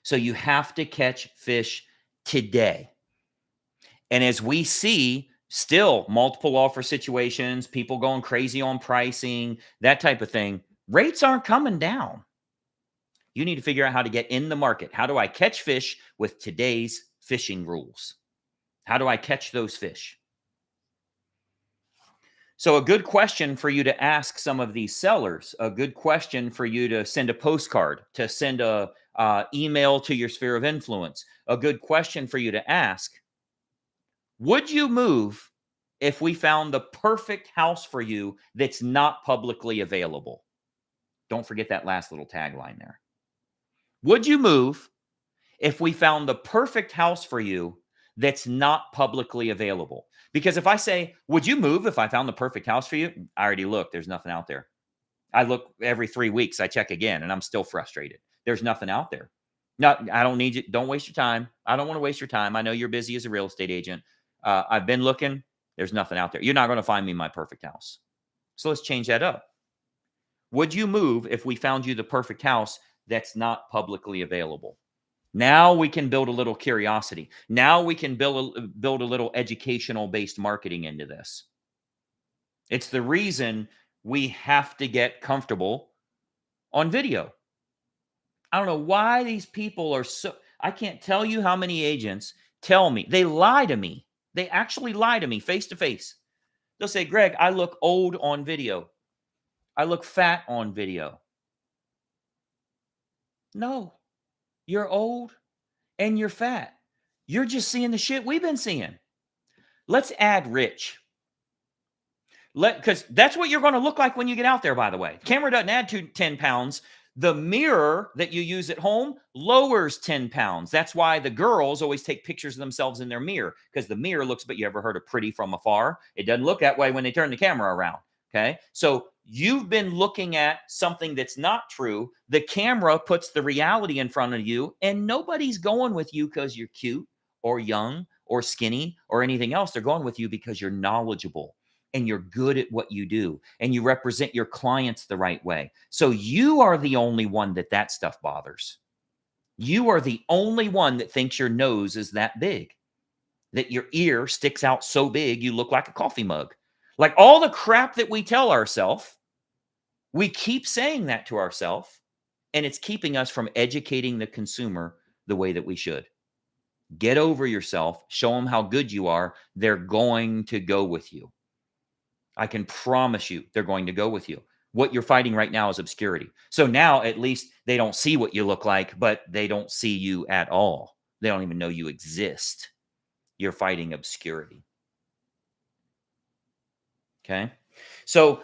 S1: So you have to catch fish today. And as we see, still multiple offer situations, people going crazy on pricing, that type of thing, rates aren't coming down. You need to figure out how to get in the market. How do I catch fish with today's fishing rules? How do I catch those fish? So a good question for you to ask some of these sellers, a good question for you to send a postcard, to send a email to your sphere of influence, a good question for you to ask. Would you move if we found the perfect house for you that's not publicly available? Don't forget that last little tagline there. Would you move if we found the perfect house for you that's not publicly available? Because if I say, would you move if I found the perfect house for you? I already looked. There's nothing out there. I look every 3 weeks. I check again, and I'm still frustrated. There's nothing out there. No, I don't need you. Don't waste your time. I don't want to waste your time. I know you're busy as a real estate agent. I've been looking. There's nothing out there. You're not going to find me my perfect house. So let's change that up. Would you move if we found you the perfect house that's not publicly available? Now we can build a little curiosity. Now we can build a little educational-based marketing into this. It's the reason we have to get comfortable on video. I don't know why these people are so... I can't tell you how many agents tell me, they lie to me. They actually lie to me face to face. They'll say, Greg, I look old on video. I look fat on video. No, you're old and you're fat. You're just seeing the shit we've been seeing. Let's add rich. Because that's what you're going to look like when you get out there, by the way. Camera doesn't add 10 pounds. The mirror that you use at home lowers 10 pounds. That's why the girls always take pictures of themselves in their mirror, because the mirror looks, but you ever heard of pretty from afar? It doesn't look that way when they turn the camera around. Okay. So you've been looking at something that's not true. The camera puts the reality in front of you, and nobody's going with you because you're cute or young or skinny or anything else. They're going with you because you're knowledgeable and you're good at what you do, and you represent your clients the right way. So you are the only one that stuff bothers. You are the only one that thinks your nose is that big, that your ear sticks out so big you look like a coffee mug. Like all the crap that we tell ourselves, we keep saying that to ourselves, and it's keeping us from educating the consumer the way that we should. Get over yourself. Show them how good you are. They're going to go with you. I can promise you they're going to go with you. What you're fighting right now is obscurity. So now at least they don't see what you look like, but they don't see you at all. They don't even know you exist. You're fighting obscurity. Okay. So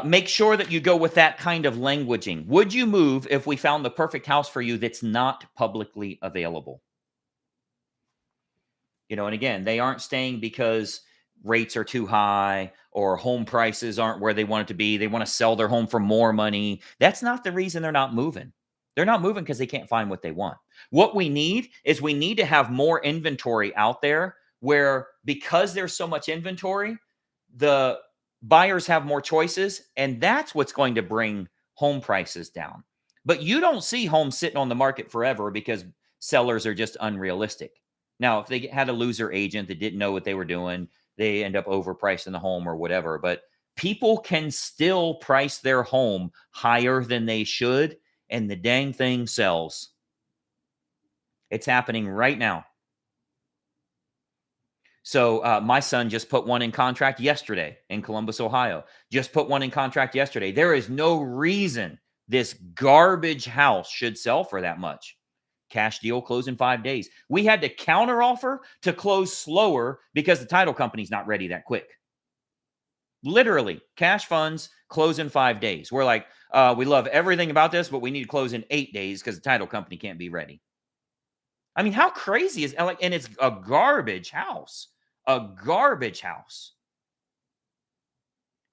S1: make sure that you go with that kind of languaging. Would you move if we found the perfect house for you that's not publicly available? You know, and again, they aren't staying because rates are too high or home prices aren't where they want it to be. They want to sell their home for more money. That's not the reason they're not moving. They're not moving because they can't find what they want. What we need is we need to have more inventory out there where, because there's so much inventory, the buyers have more choices, and that's what's going to bring home prices down. But you don't see homes sitting on the market forever because sellers are just unrealistic. Now, if they had a loser agent that didn't know what they were doing, they end up overpricing the home or whatever. But people can still price their home higher than they should, and the dang thing sells. It's happening right now. So my son just put one in contract yesterday in Columbus, Ohio. Just put one in contract yesterday. There is no reason this garbage house should sell for that much. Cash deal, close in 5 days. We had to counter offer to close slower because the title company's not ready that quick. Literally, cash funds, close in 5 days. We're like, we love everything about this, but we need to close in 8 days because the title company can't be ready. I mean, how crazy is like, and it's a garbage house. A garbage house.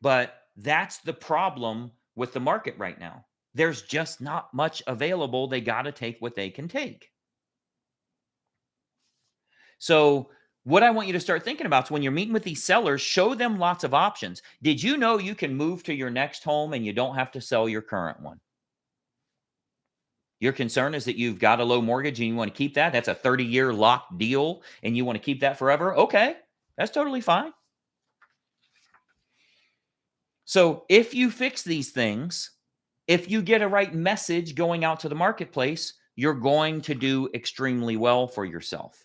S1: But that's the problem with the market right now. There's just not much available. They got to take what they can take. So what I want you to start thinking about is when you're meeting with these sellers, show them lots of options. Did you know you can move to your next home and you don't have to sell your current one? Your concern is that you've got a low mortgage and you want to keep that. That's a 30-year locked deal and you want to keep that forever. Okay, that's totally fine. So if you fix these things, if you get a right message going out to the marketplace, you're going to do extremely well for yourself.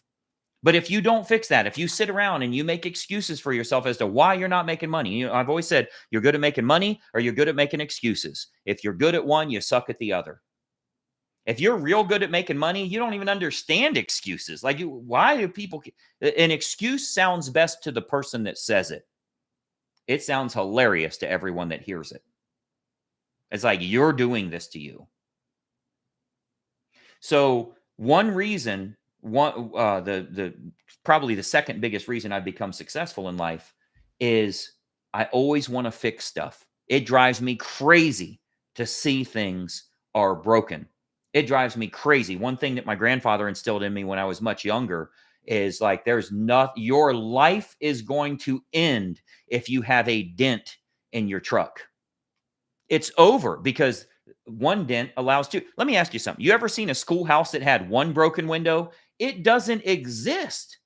S1: But if you don't fix that, if you sit around and you make excuses for yourself as to why you're not making money, you know, I've always said you're good at making money or you're good at making excuses. If you're good at one, you suck at the other. If you're real good at making money, you don't even understand excuses. Like, why do people? An excuse sounds best to the person that says it. It sounds hilarious to everyone that hears it. It's like you're doing this to you. So one reason, probably the second biggest reason I've become successful in life is I always want to fix stuff. It drives me crazy to see things are broken. It drives me crazy. One thing that my grandfather instilled in me when I was much younger is like, your life is going to end if you have a dent in your truck. It's over because one dent allows two. Let me ask you something. You ever seen a schoolhouse that had one broken window? It doesn't exist.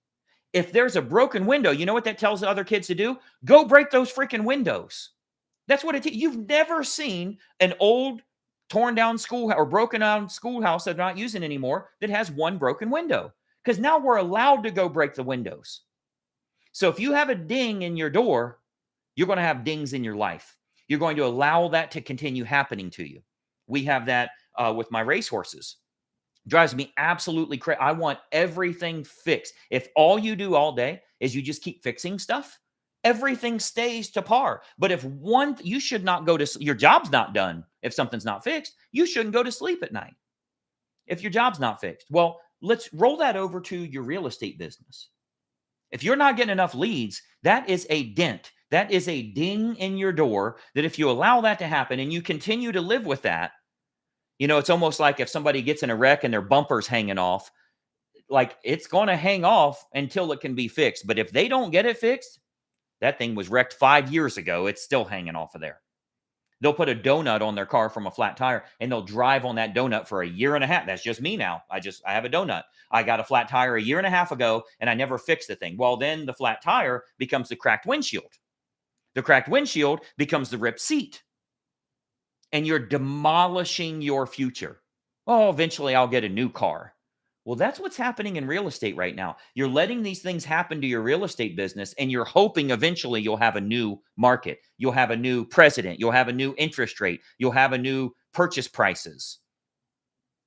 S1: If there's a broken window, you know what that tells the other kids to do? Go break those freaking windows. That's what you've never seen an old torn down school or broken down schoolhouse that they're not using anymore that has one broken window, because now we're allowed to go break the windows. So if you have a ding in your door, you're going to have dings in your life. You're going to allow that to continue happening to you. We have that with my racehorses. Drives me absolutely crazy. I want everything fixed. If all you do all day is you just keep fixing stuff, everything stays to par. But if you should not go to, your job's not done. If something's not fixed, you shouldn't go to sleep at night if your job's not fixed. Well, let's roll that over to your real estate business. If you're not getting enough leads, that is a dent. That is a ding in your door that if you allow that to happen and you continue to live with that, it's almost like if somebody gets in a wreck and their bumper's hanging off, like it's going to hang off until it can be fixed. But if they don't get it fixed, that thing was wrecked 5 years ago. It's still hanging off of there. They'll put a donut on their car from a flat tire and they'll drive on that donut for a year and a half. That's just me now. I have a donut. I got a flat tire a year and a half ago and I never fixed the thing. Well, then the flat tire becomes the cracked windshield. The cracked windshield becomes the ripped seat. And you're demolishing your future. Oh, eventually I'll get a new car. Well, that's what's happening in real estate right now. You're letting these things happen to your real estate business, and you're hoping eventually you'll have a new market. You'll have a new president. You'll have a new interest rate. You'll have a new purchase prices.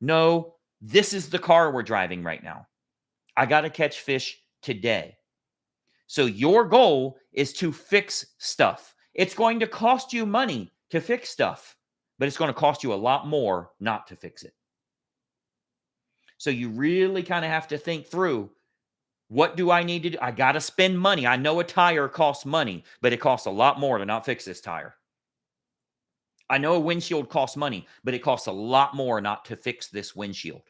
S1: No, this is the car we're driving right now. I got to catch fish today. So your goal is to fix stuff. It's going to cost you money to fix stuff, but it's going to cost you a lot more not to fix it. So you really kind of have to think through, what do I need to do? I got to spend money. I know a tire costs money, but it costs a lot more to not fix this tire. I know a windshield costs money, but it costs a lot more not to fix this windshield.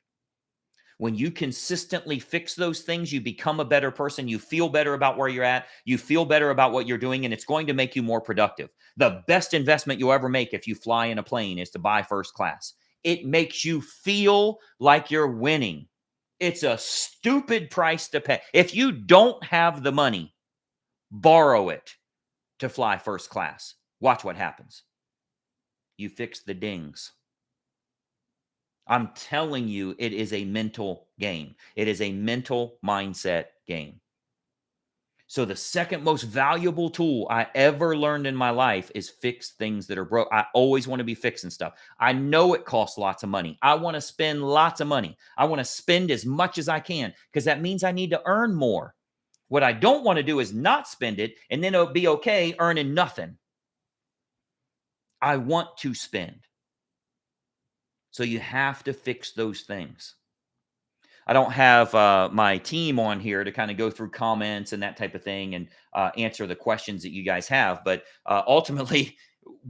S1: When you consistently fix those things, you become a better person. You feel better about where you're at. You feel better about what you're doing, and it's going to make you more productive. The best investment you'll ever make if you fly in a plane is to buy first class. It makes you feel like you're winning. It's a stupid price to pay. If you don't have the money, borrow it to fly first class. Watch what happens. You fix the dings. I'm telling you, it is a mental game. It is a mental mindset game. So the second most valuable tool I ever learned in my life is fix things that are broke. I always want to be fixing stuff. I know it costs lots of money. I want to spend lots of money. I want to spend as much as I can because that means I need to earn more. What I don't want to do is not spend it and then it'll be okay earning nothing. I want to spend. So you have to fix those things. I don't have my team on here to kind of go through comments and that type of thing and answer the questions that you guys have. But ultimately,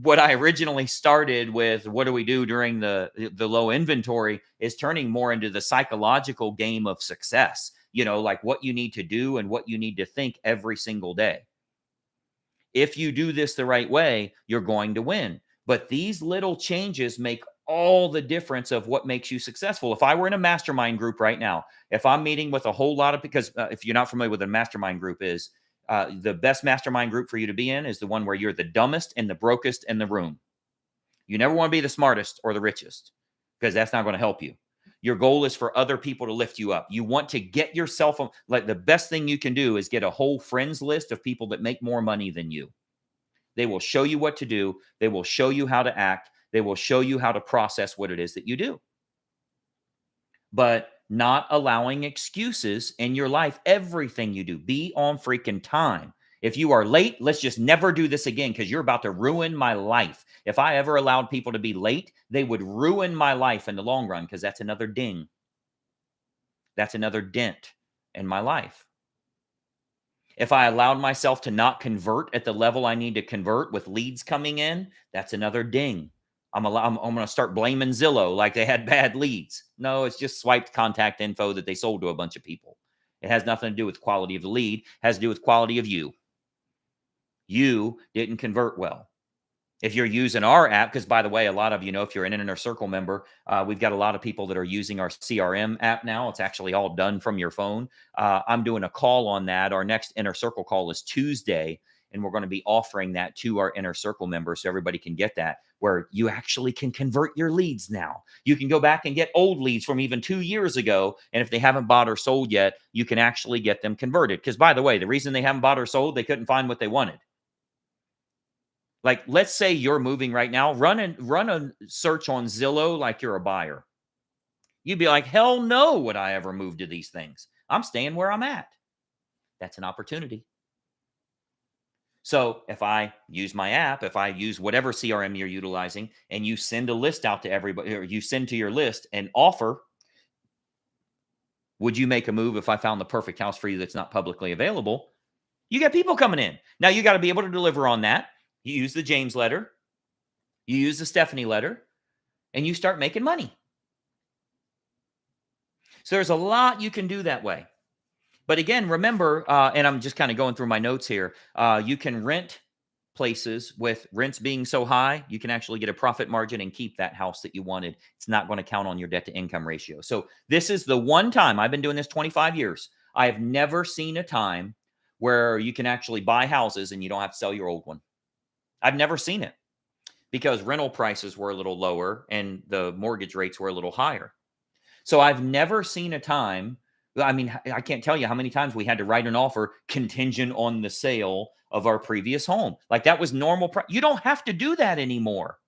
S1: what I originally started with, what do we do during the low inventory, is turning more into the psychological game of success. Like what you need to do and what you need to think every single day. If you do this the right way, you're going to win. But these little changes make all the difference of what makes you successful. If I were in a mastermind group right now, if I'm meeting with a whole lot of, because if you're not familiar with a mastermind group is, the best mastermind group for you to be in is the one where you're the dumbest and the brokest in the room. You never want to be the smartest or the richest because that's not going to help you. Your goal is for other people to lift you up. You want to get yourself, like the best thing you can do is get a whole friends list of people that make more money than you. They will show you what to do. They will show you how to act. They will show you how to process what it is that you do. But not allowing excuses in your life, everything you do, be on freaking time. If you are late, let's just never do this again because you're about to ruin my life. If I ever allowed people to be late, they would ruin my life in the long run because that's another ding. That's another dent in my life. If I allowed myself to not convert at the level I need to convert with leads coming in, that's another ding. I'm going to start blaming Zillow like they had bad leads. No, it's just swiped contact info that they sold to a bunch of people. It has nothing to do with quality of the lead. It has to do with quality of you. You didn't convert well. If you're using our app, because by the way, a lot of if you're an Inner Circle member, we've got a lot of people that are using our CRM app now. It's actually all done from your phone. I'm doing a call on that. Our next Inner Circle call is Tuesday. and we're going to be offering that to our inner circle members so everybody can get that, where you actually can convert your leads now. You can go back and get old leads from even 2 years ago, and if they haven't bought or sold yet, you can actually get them converted. Because, by the way, the reason they haven't bought or sold, they couldn't find what they wanted. Like, let's say you're moving right now, run a search on Zillow like you're a buyer. You'd be like, hell no would I ever move to these things. I'm staying where I'm at. That's an opportunity. So if I use my app, if I use whatever CRM you're utilizing, and you send a list out to everybody, or you send to your list an offer, would you make a move if I found the perfect house for you that's not publicly available? You got people coming in. Now you got to be able to deliver on that. You use the James letter, you use the Stephanie letter, and you start making money. So there's a lot you can do that way. But again, remember, and I'm just kind of going through my notes here, you can rent places with rents being so high, you can actually get a profit margin and keep that house that you wanted. It's not going to count on your debt to income ratio. So this is the one time, I've been doing this 25 years. I have never seen a time where you can actually buy houses and you don't have to sell your old one. I've never seen it because rental prices were a little lower and the mortgage rates were a little higher. So I've never seen a time, I mean, I can't tell you how many times we had to write an offer contingent on the sale of our previous home. Like that was normal. You don't have to do that anymore.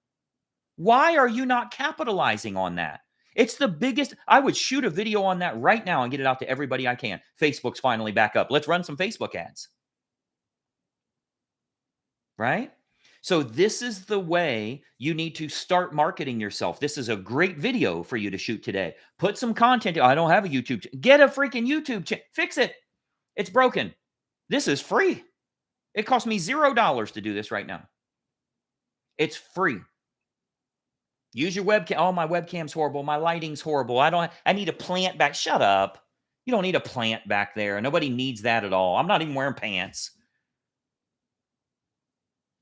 S1: Why are you not capitalizing on that? It's the biggest. I would shoot a video on that right now and get it out to everybody I can. Facebook's finally back up. Let's run some Facebook ads. Right? So this is the way you need to start marketing yourself. This is a great video for you to shoot today. Put some content. I don't have a YouTube. Get a freaking YouTube channel. Fix it. It's broken. This is free. It cost me $0 to do this right now. It's free. Use your webcam. Oh, my webcam's horrible. My lighting's horrible. I need a plant back. Shut up. You don't need a plant back there. Nobody needs that at all. I'm not even wearing pants.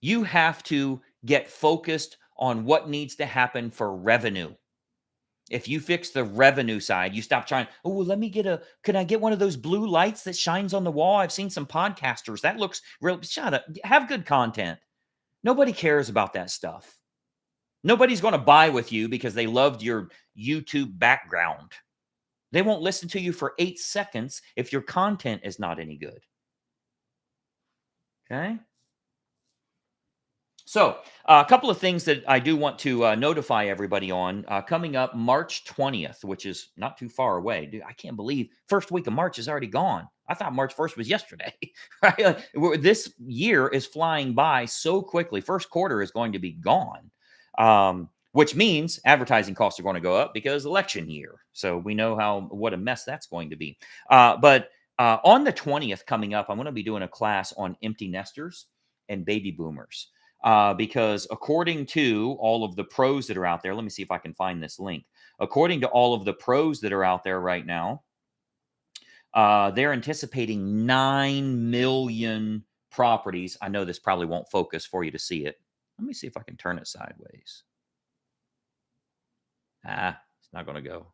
S1: You have to get focused on what needs to happen for revenue. If you fix the revenue side, you stop trying, oh, well, can I get one of those blue lights that shines on the wall? I've seen some podcasters. That looks real. Shut up. Have good content. Nobody cares about that stuff. Nobody's going to buy with you because they loved your YouTube background. They won't listen to you for 8 seconds if your content is not any good. Okay? So a couple of things that I do want to notify everybody on coming up March 20th, which is not too far away. Dude, I can't believe first week of March is already gone. I thought March 1st was yesterday, right? This year is flying by so quickly. First quarter is going to be gone, which means advertising costs are going to go up because election year. So we know what a mess that's going to be. But on the 20th coming up, I'm going to be doing a class on empty nesters and baby boomers. Because according to all of the pros that are out there, let me see if I can find this link. According to all of the pros that are out there right now, they're anticipating 9 million properties. I know this probably won't focus for you to see it. Let me see if I can turn it sideways. It's not going to go.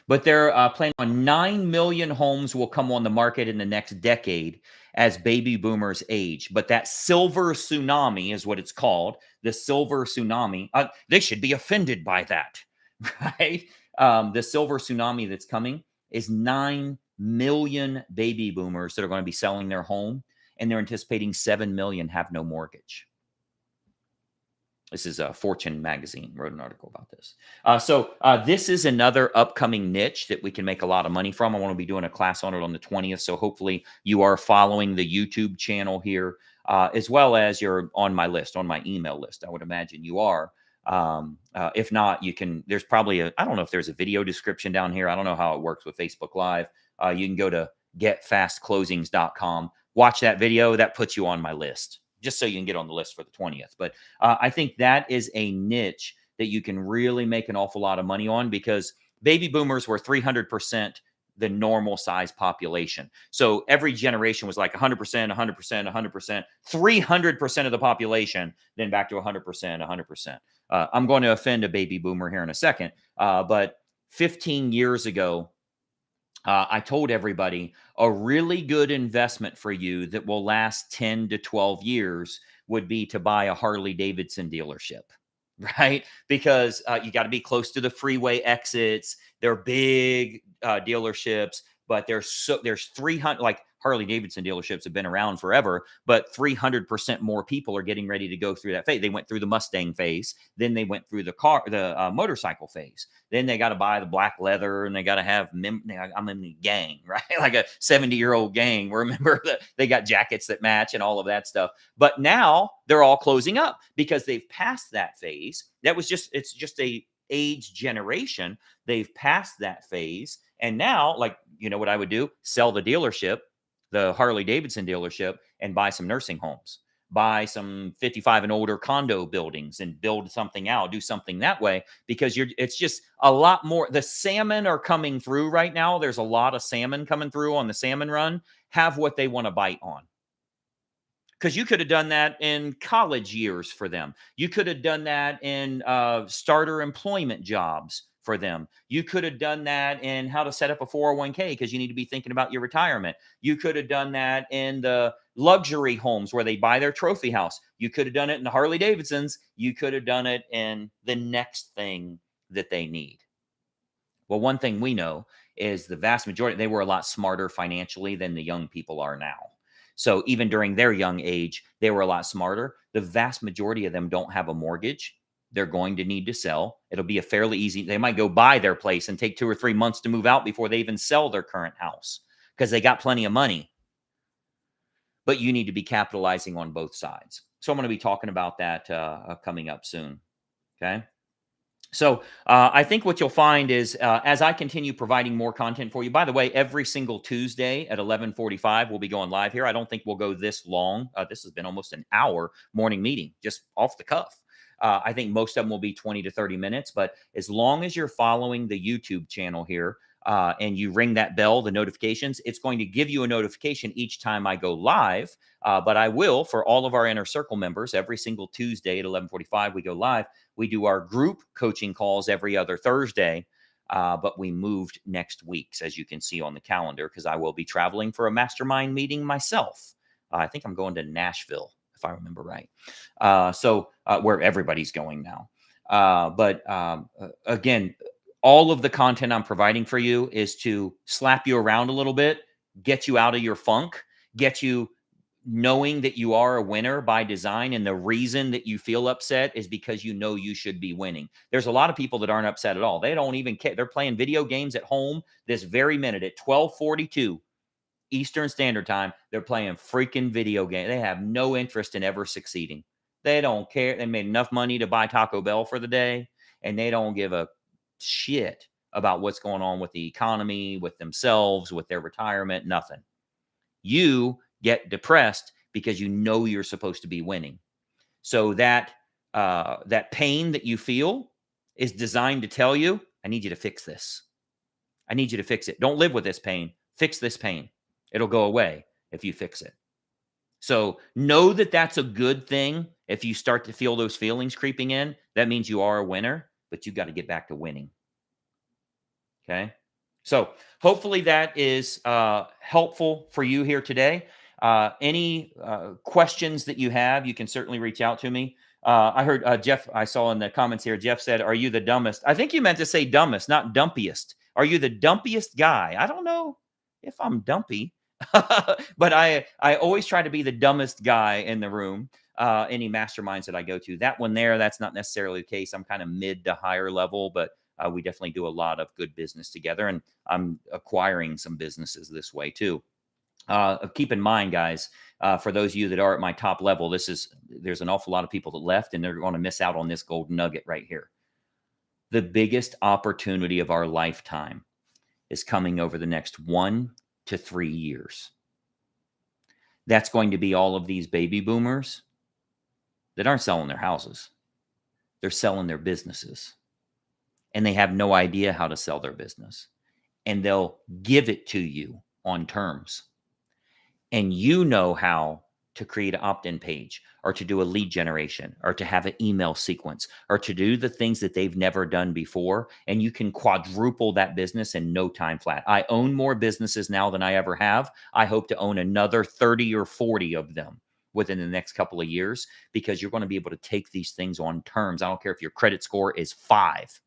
S1: But they're planning on 9 million homes will come on the market in the next decade as baby boomers age. But that silver tsunami is what it's called. The silver tsunami. They should be offended by that, right? The silver tsunami that's coming is 9 million baby boomers that are going to be selling their home. And they're anticipating 7 million have no mortgage. This is Fortune magazine wrote an article about this. So this is another upcoming niche that we can make a lot of money from. I want to be doing a class on it on the 20th. So hopefully you are following the YouTube channel here, as well as you're on my list, on my email list. I would imagine you are. If not, there's probably I don't know if there's a video description down here. I don't know how it works with Facebook Live. You can go to getfastclosings.com, watch that video. That puts you on my list, just so you can get on the list for the 20th. But I think that is a niche that you can really make an awful lot of money on, because baby boomers were 300% the normal size population. So every generation was like 100%, 100%, 100%, 300% of the population, then back to 100%, 100%. I'm going to offend a baby boomer here in a second. But 15 years ago, I told everybody a really good investment for you that will last 10 to 12 years would be to buy a Harley Davidson dealership, right? Because you got to be close to the freeway exits. They're big dealerships, but there's 300, like Harley Davidson dealerships have been around forever, but 300% more people are getting ready to go through that phase. They went through the Mustang phase, then they went through the motorcycle phase. Then they got to buy the black leather, and they got to have I'm in the gang, right? Like a 70-year-old gang. Remember that they got jackets that match and all of that stuff. But now they're all closing up because they've passed that phase. It's just a age generation. They've passed that phase. And now, like, you know what I would do? Sell the dealership, the Harley Davidson dealership, and buy some nursing homes, buy some 55 and older condo buildings and build something out, do something that way, because it's just a lot more. The salmon are coming through right now. There's a lot of salmon coming through on the salmon run, have what they want to bite on. Because you could have done that in college years for them. You could have done that in starter employment jobs for them. You could have done that in how to set up a 401k because you need to be thinking about your retirement. You could have done that in the luxury homes where they buy their trophy house. You could have done it in the Harley Davidsons. You could have done it in the next thing that they need. Well, one thing we know is the vast majority, they were a lot smarter financially than the young people are now. So even during their young age, they were a lot smarter. The vast majority of them don't have a mortgage. They're going to need to sell. It'll be a fairly easy, they might go buy their place and take 2 or 3 months to move out before they even sell their current house because they got plenty of money. But you need to be capitalizing on both sides. So I'm going to be talking about that coming up soon. Okay. So I think what you'll find is as I continue providing more content for you, by the way, every single Tuesday at 11:45, we'll be going live here. I don't think we'll go this long. This has been almost an hour morning meeting, just off the cuff. I think most of them will be 20 to 30 minutes, but as long as you're following the YouTube channel here and you ring that bell, the notifications, it's going to give you a notification each time I go live. But I will, for all of our Inner Circle members, every single Tuesday at 11:45, we go live. We do our group coaching calls every other Thursday, but we moved next week's, as you can see on the calendar, because I will be traveling for a mastermind meeting myself. I think I'm going to Nashville, if I remember right. Where everybody's going now. Again, all of the content I'm providing for you is to slap you around a little bit, get you out of your funk, get you knowing that you are a winner by design. And the reason that you feel upset is because you know you should be winning. There's a lot of people that aren't upset at all. They don't even care. They're playing video games at home this very minute at 12:42 Eastern Standard Time. They're playing freaking video games. They have no interest in ever succeeding. They don't care. They made enough money to buy Taco Bell for the day, and they don't give a shit about what's going on with the economy, with themselves, with their retirement, nothing. You get depressed because you know you're supposed to be winning. So that pain that you feel is designed to tell you, I need you to fix this. I need you to fix it. Don't live with this pain. Fix this pain. It'll go away if you fix it. So know that that's a good thing. If you start to feel those feelings creeping in, that means you are a winner, but you got to get back to winning. Okay. So hopefully that is helpful for you here today. Any questions that you have, you can certainly reach out to me. I heard Jeff, I saw in the comments here, Jeff said, are you the dumbest? I think you meant to say dumbest, not dumpiest. Are you the dumpiest guy? I don't know if I'm dumpy, but I always try to be the dumbest guy in the room. Any masterminds that I go to, that one there, that's not necessarily the case. I'm kind of mid to higher level, but we definitely do a lot of good business together, and I'm acquiring some businesses this way too. Keep in mind, guys, for those of you that are at my top level, there's an awful lot of people that left, and they're going to miss out on this golden nugget right here. The biggest opportunity of our lifetime is coming over the next 1 to 3 years. That's going to be all of these baby boomers that aren't selling their houses. They're selling their businesses, and they have no idea how to sell their business, and they'll give it to you on terms. And you know how to create an opt-in page or to do a lead generation or to have an email sequence or to do the things that they've never done before. And you can quadruple that business in no time flat. I own more businesses now than I ever have. I hope to own another 30 or 40 of them within the next couple of years, because you're going to be able to take these things on terms. I don't care if your credit score is 5.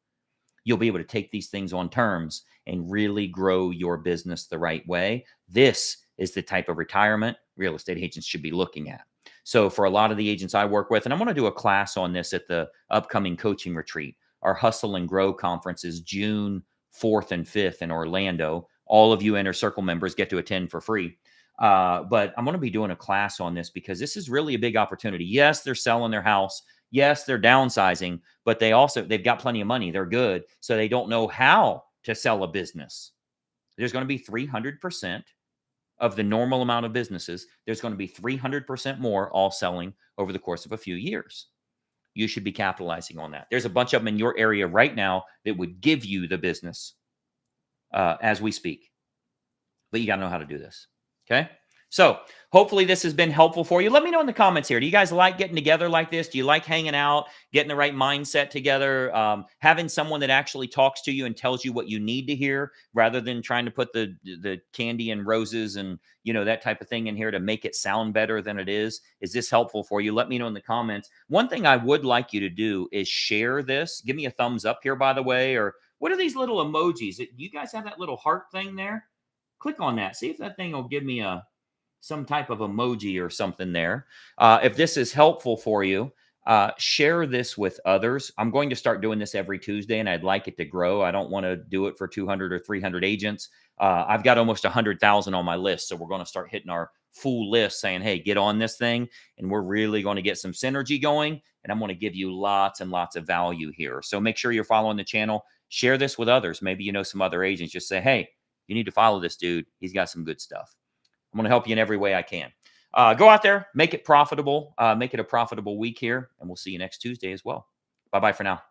S1: You'll be able to take these things on terms and really grow your business the right way. This is the type of retirement real estate agents should be looking at. So for a lot of the agents I work with, and I'm going to do a class on this at the upcoming coaching retreat. Our Hustle and Grow conference is June 4th and 5th in Orlando. All of you Inner Circle members get to attend for free. But I'm going to be doing a class on this because this is really a big opportunity. Yes, they're selling their house. Yes, they're downsizing, but they've got plenty of money. They're good. So they don't know how to sell a business. There's going to be 300% of the normal amount of businesses. There's going to be 300% more all selling over the course of a few years. You should be capitalizing on that. There's a bunch of them in your area right now that would give you the business as we speak. But you got to know how to do this. Okay. So hopefully this has been helpful for you. Let me know in the comments here. Do you guys like getting together like this? Do you like hanging out, getting the right mindset together, having someone that actually talks to you and tells you what you need to hear rather than trying to put the candy and roses and, that type of thing in here to make it sound better than it is? Is this helpful for you? Let me know in the comments. One thing I would like you to do is share this. Give me a thumbs up here, by the way, or what are these little emojis? Do you guys have that little heart thing there? Click on that. See if that thing will give me some type of emoji or something there. If this is helpful for you, share this with others. I'm going to start doing this every Tuesday, and I'd like it to grow. I don't want to do it for 200 or 300 agents. I've got almost 100,000 on my list, so we're going to start hitting our full list saying, hey, get on this thing, and we're really going to get some synergy going, and I'm going to give you lots and lots of value here. So make sure you're following the channel. Share this with others. Maybe you know some other agents. Just say, hey, you need to follow this dude. He's got some good stuff. I'm going to help you in every way I can. Go out there, make it profitable, make it a profitable week here, and we'll see you next Tuesday as well. Bye-bye for now.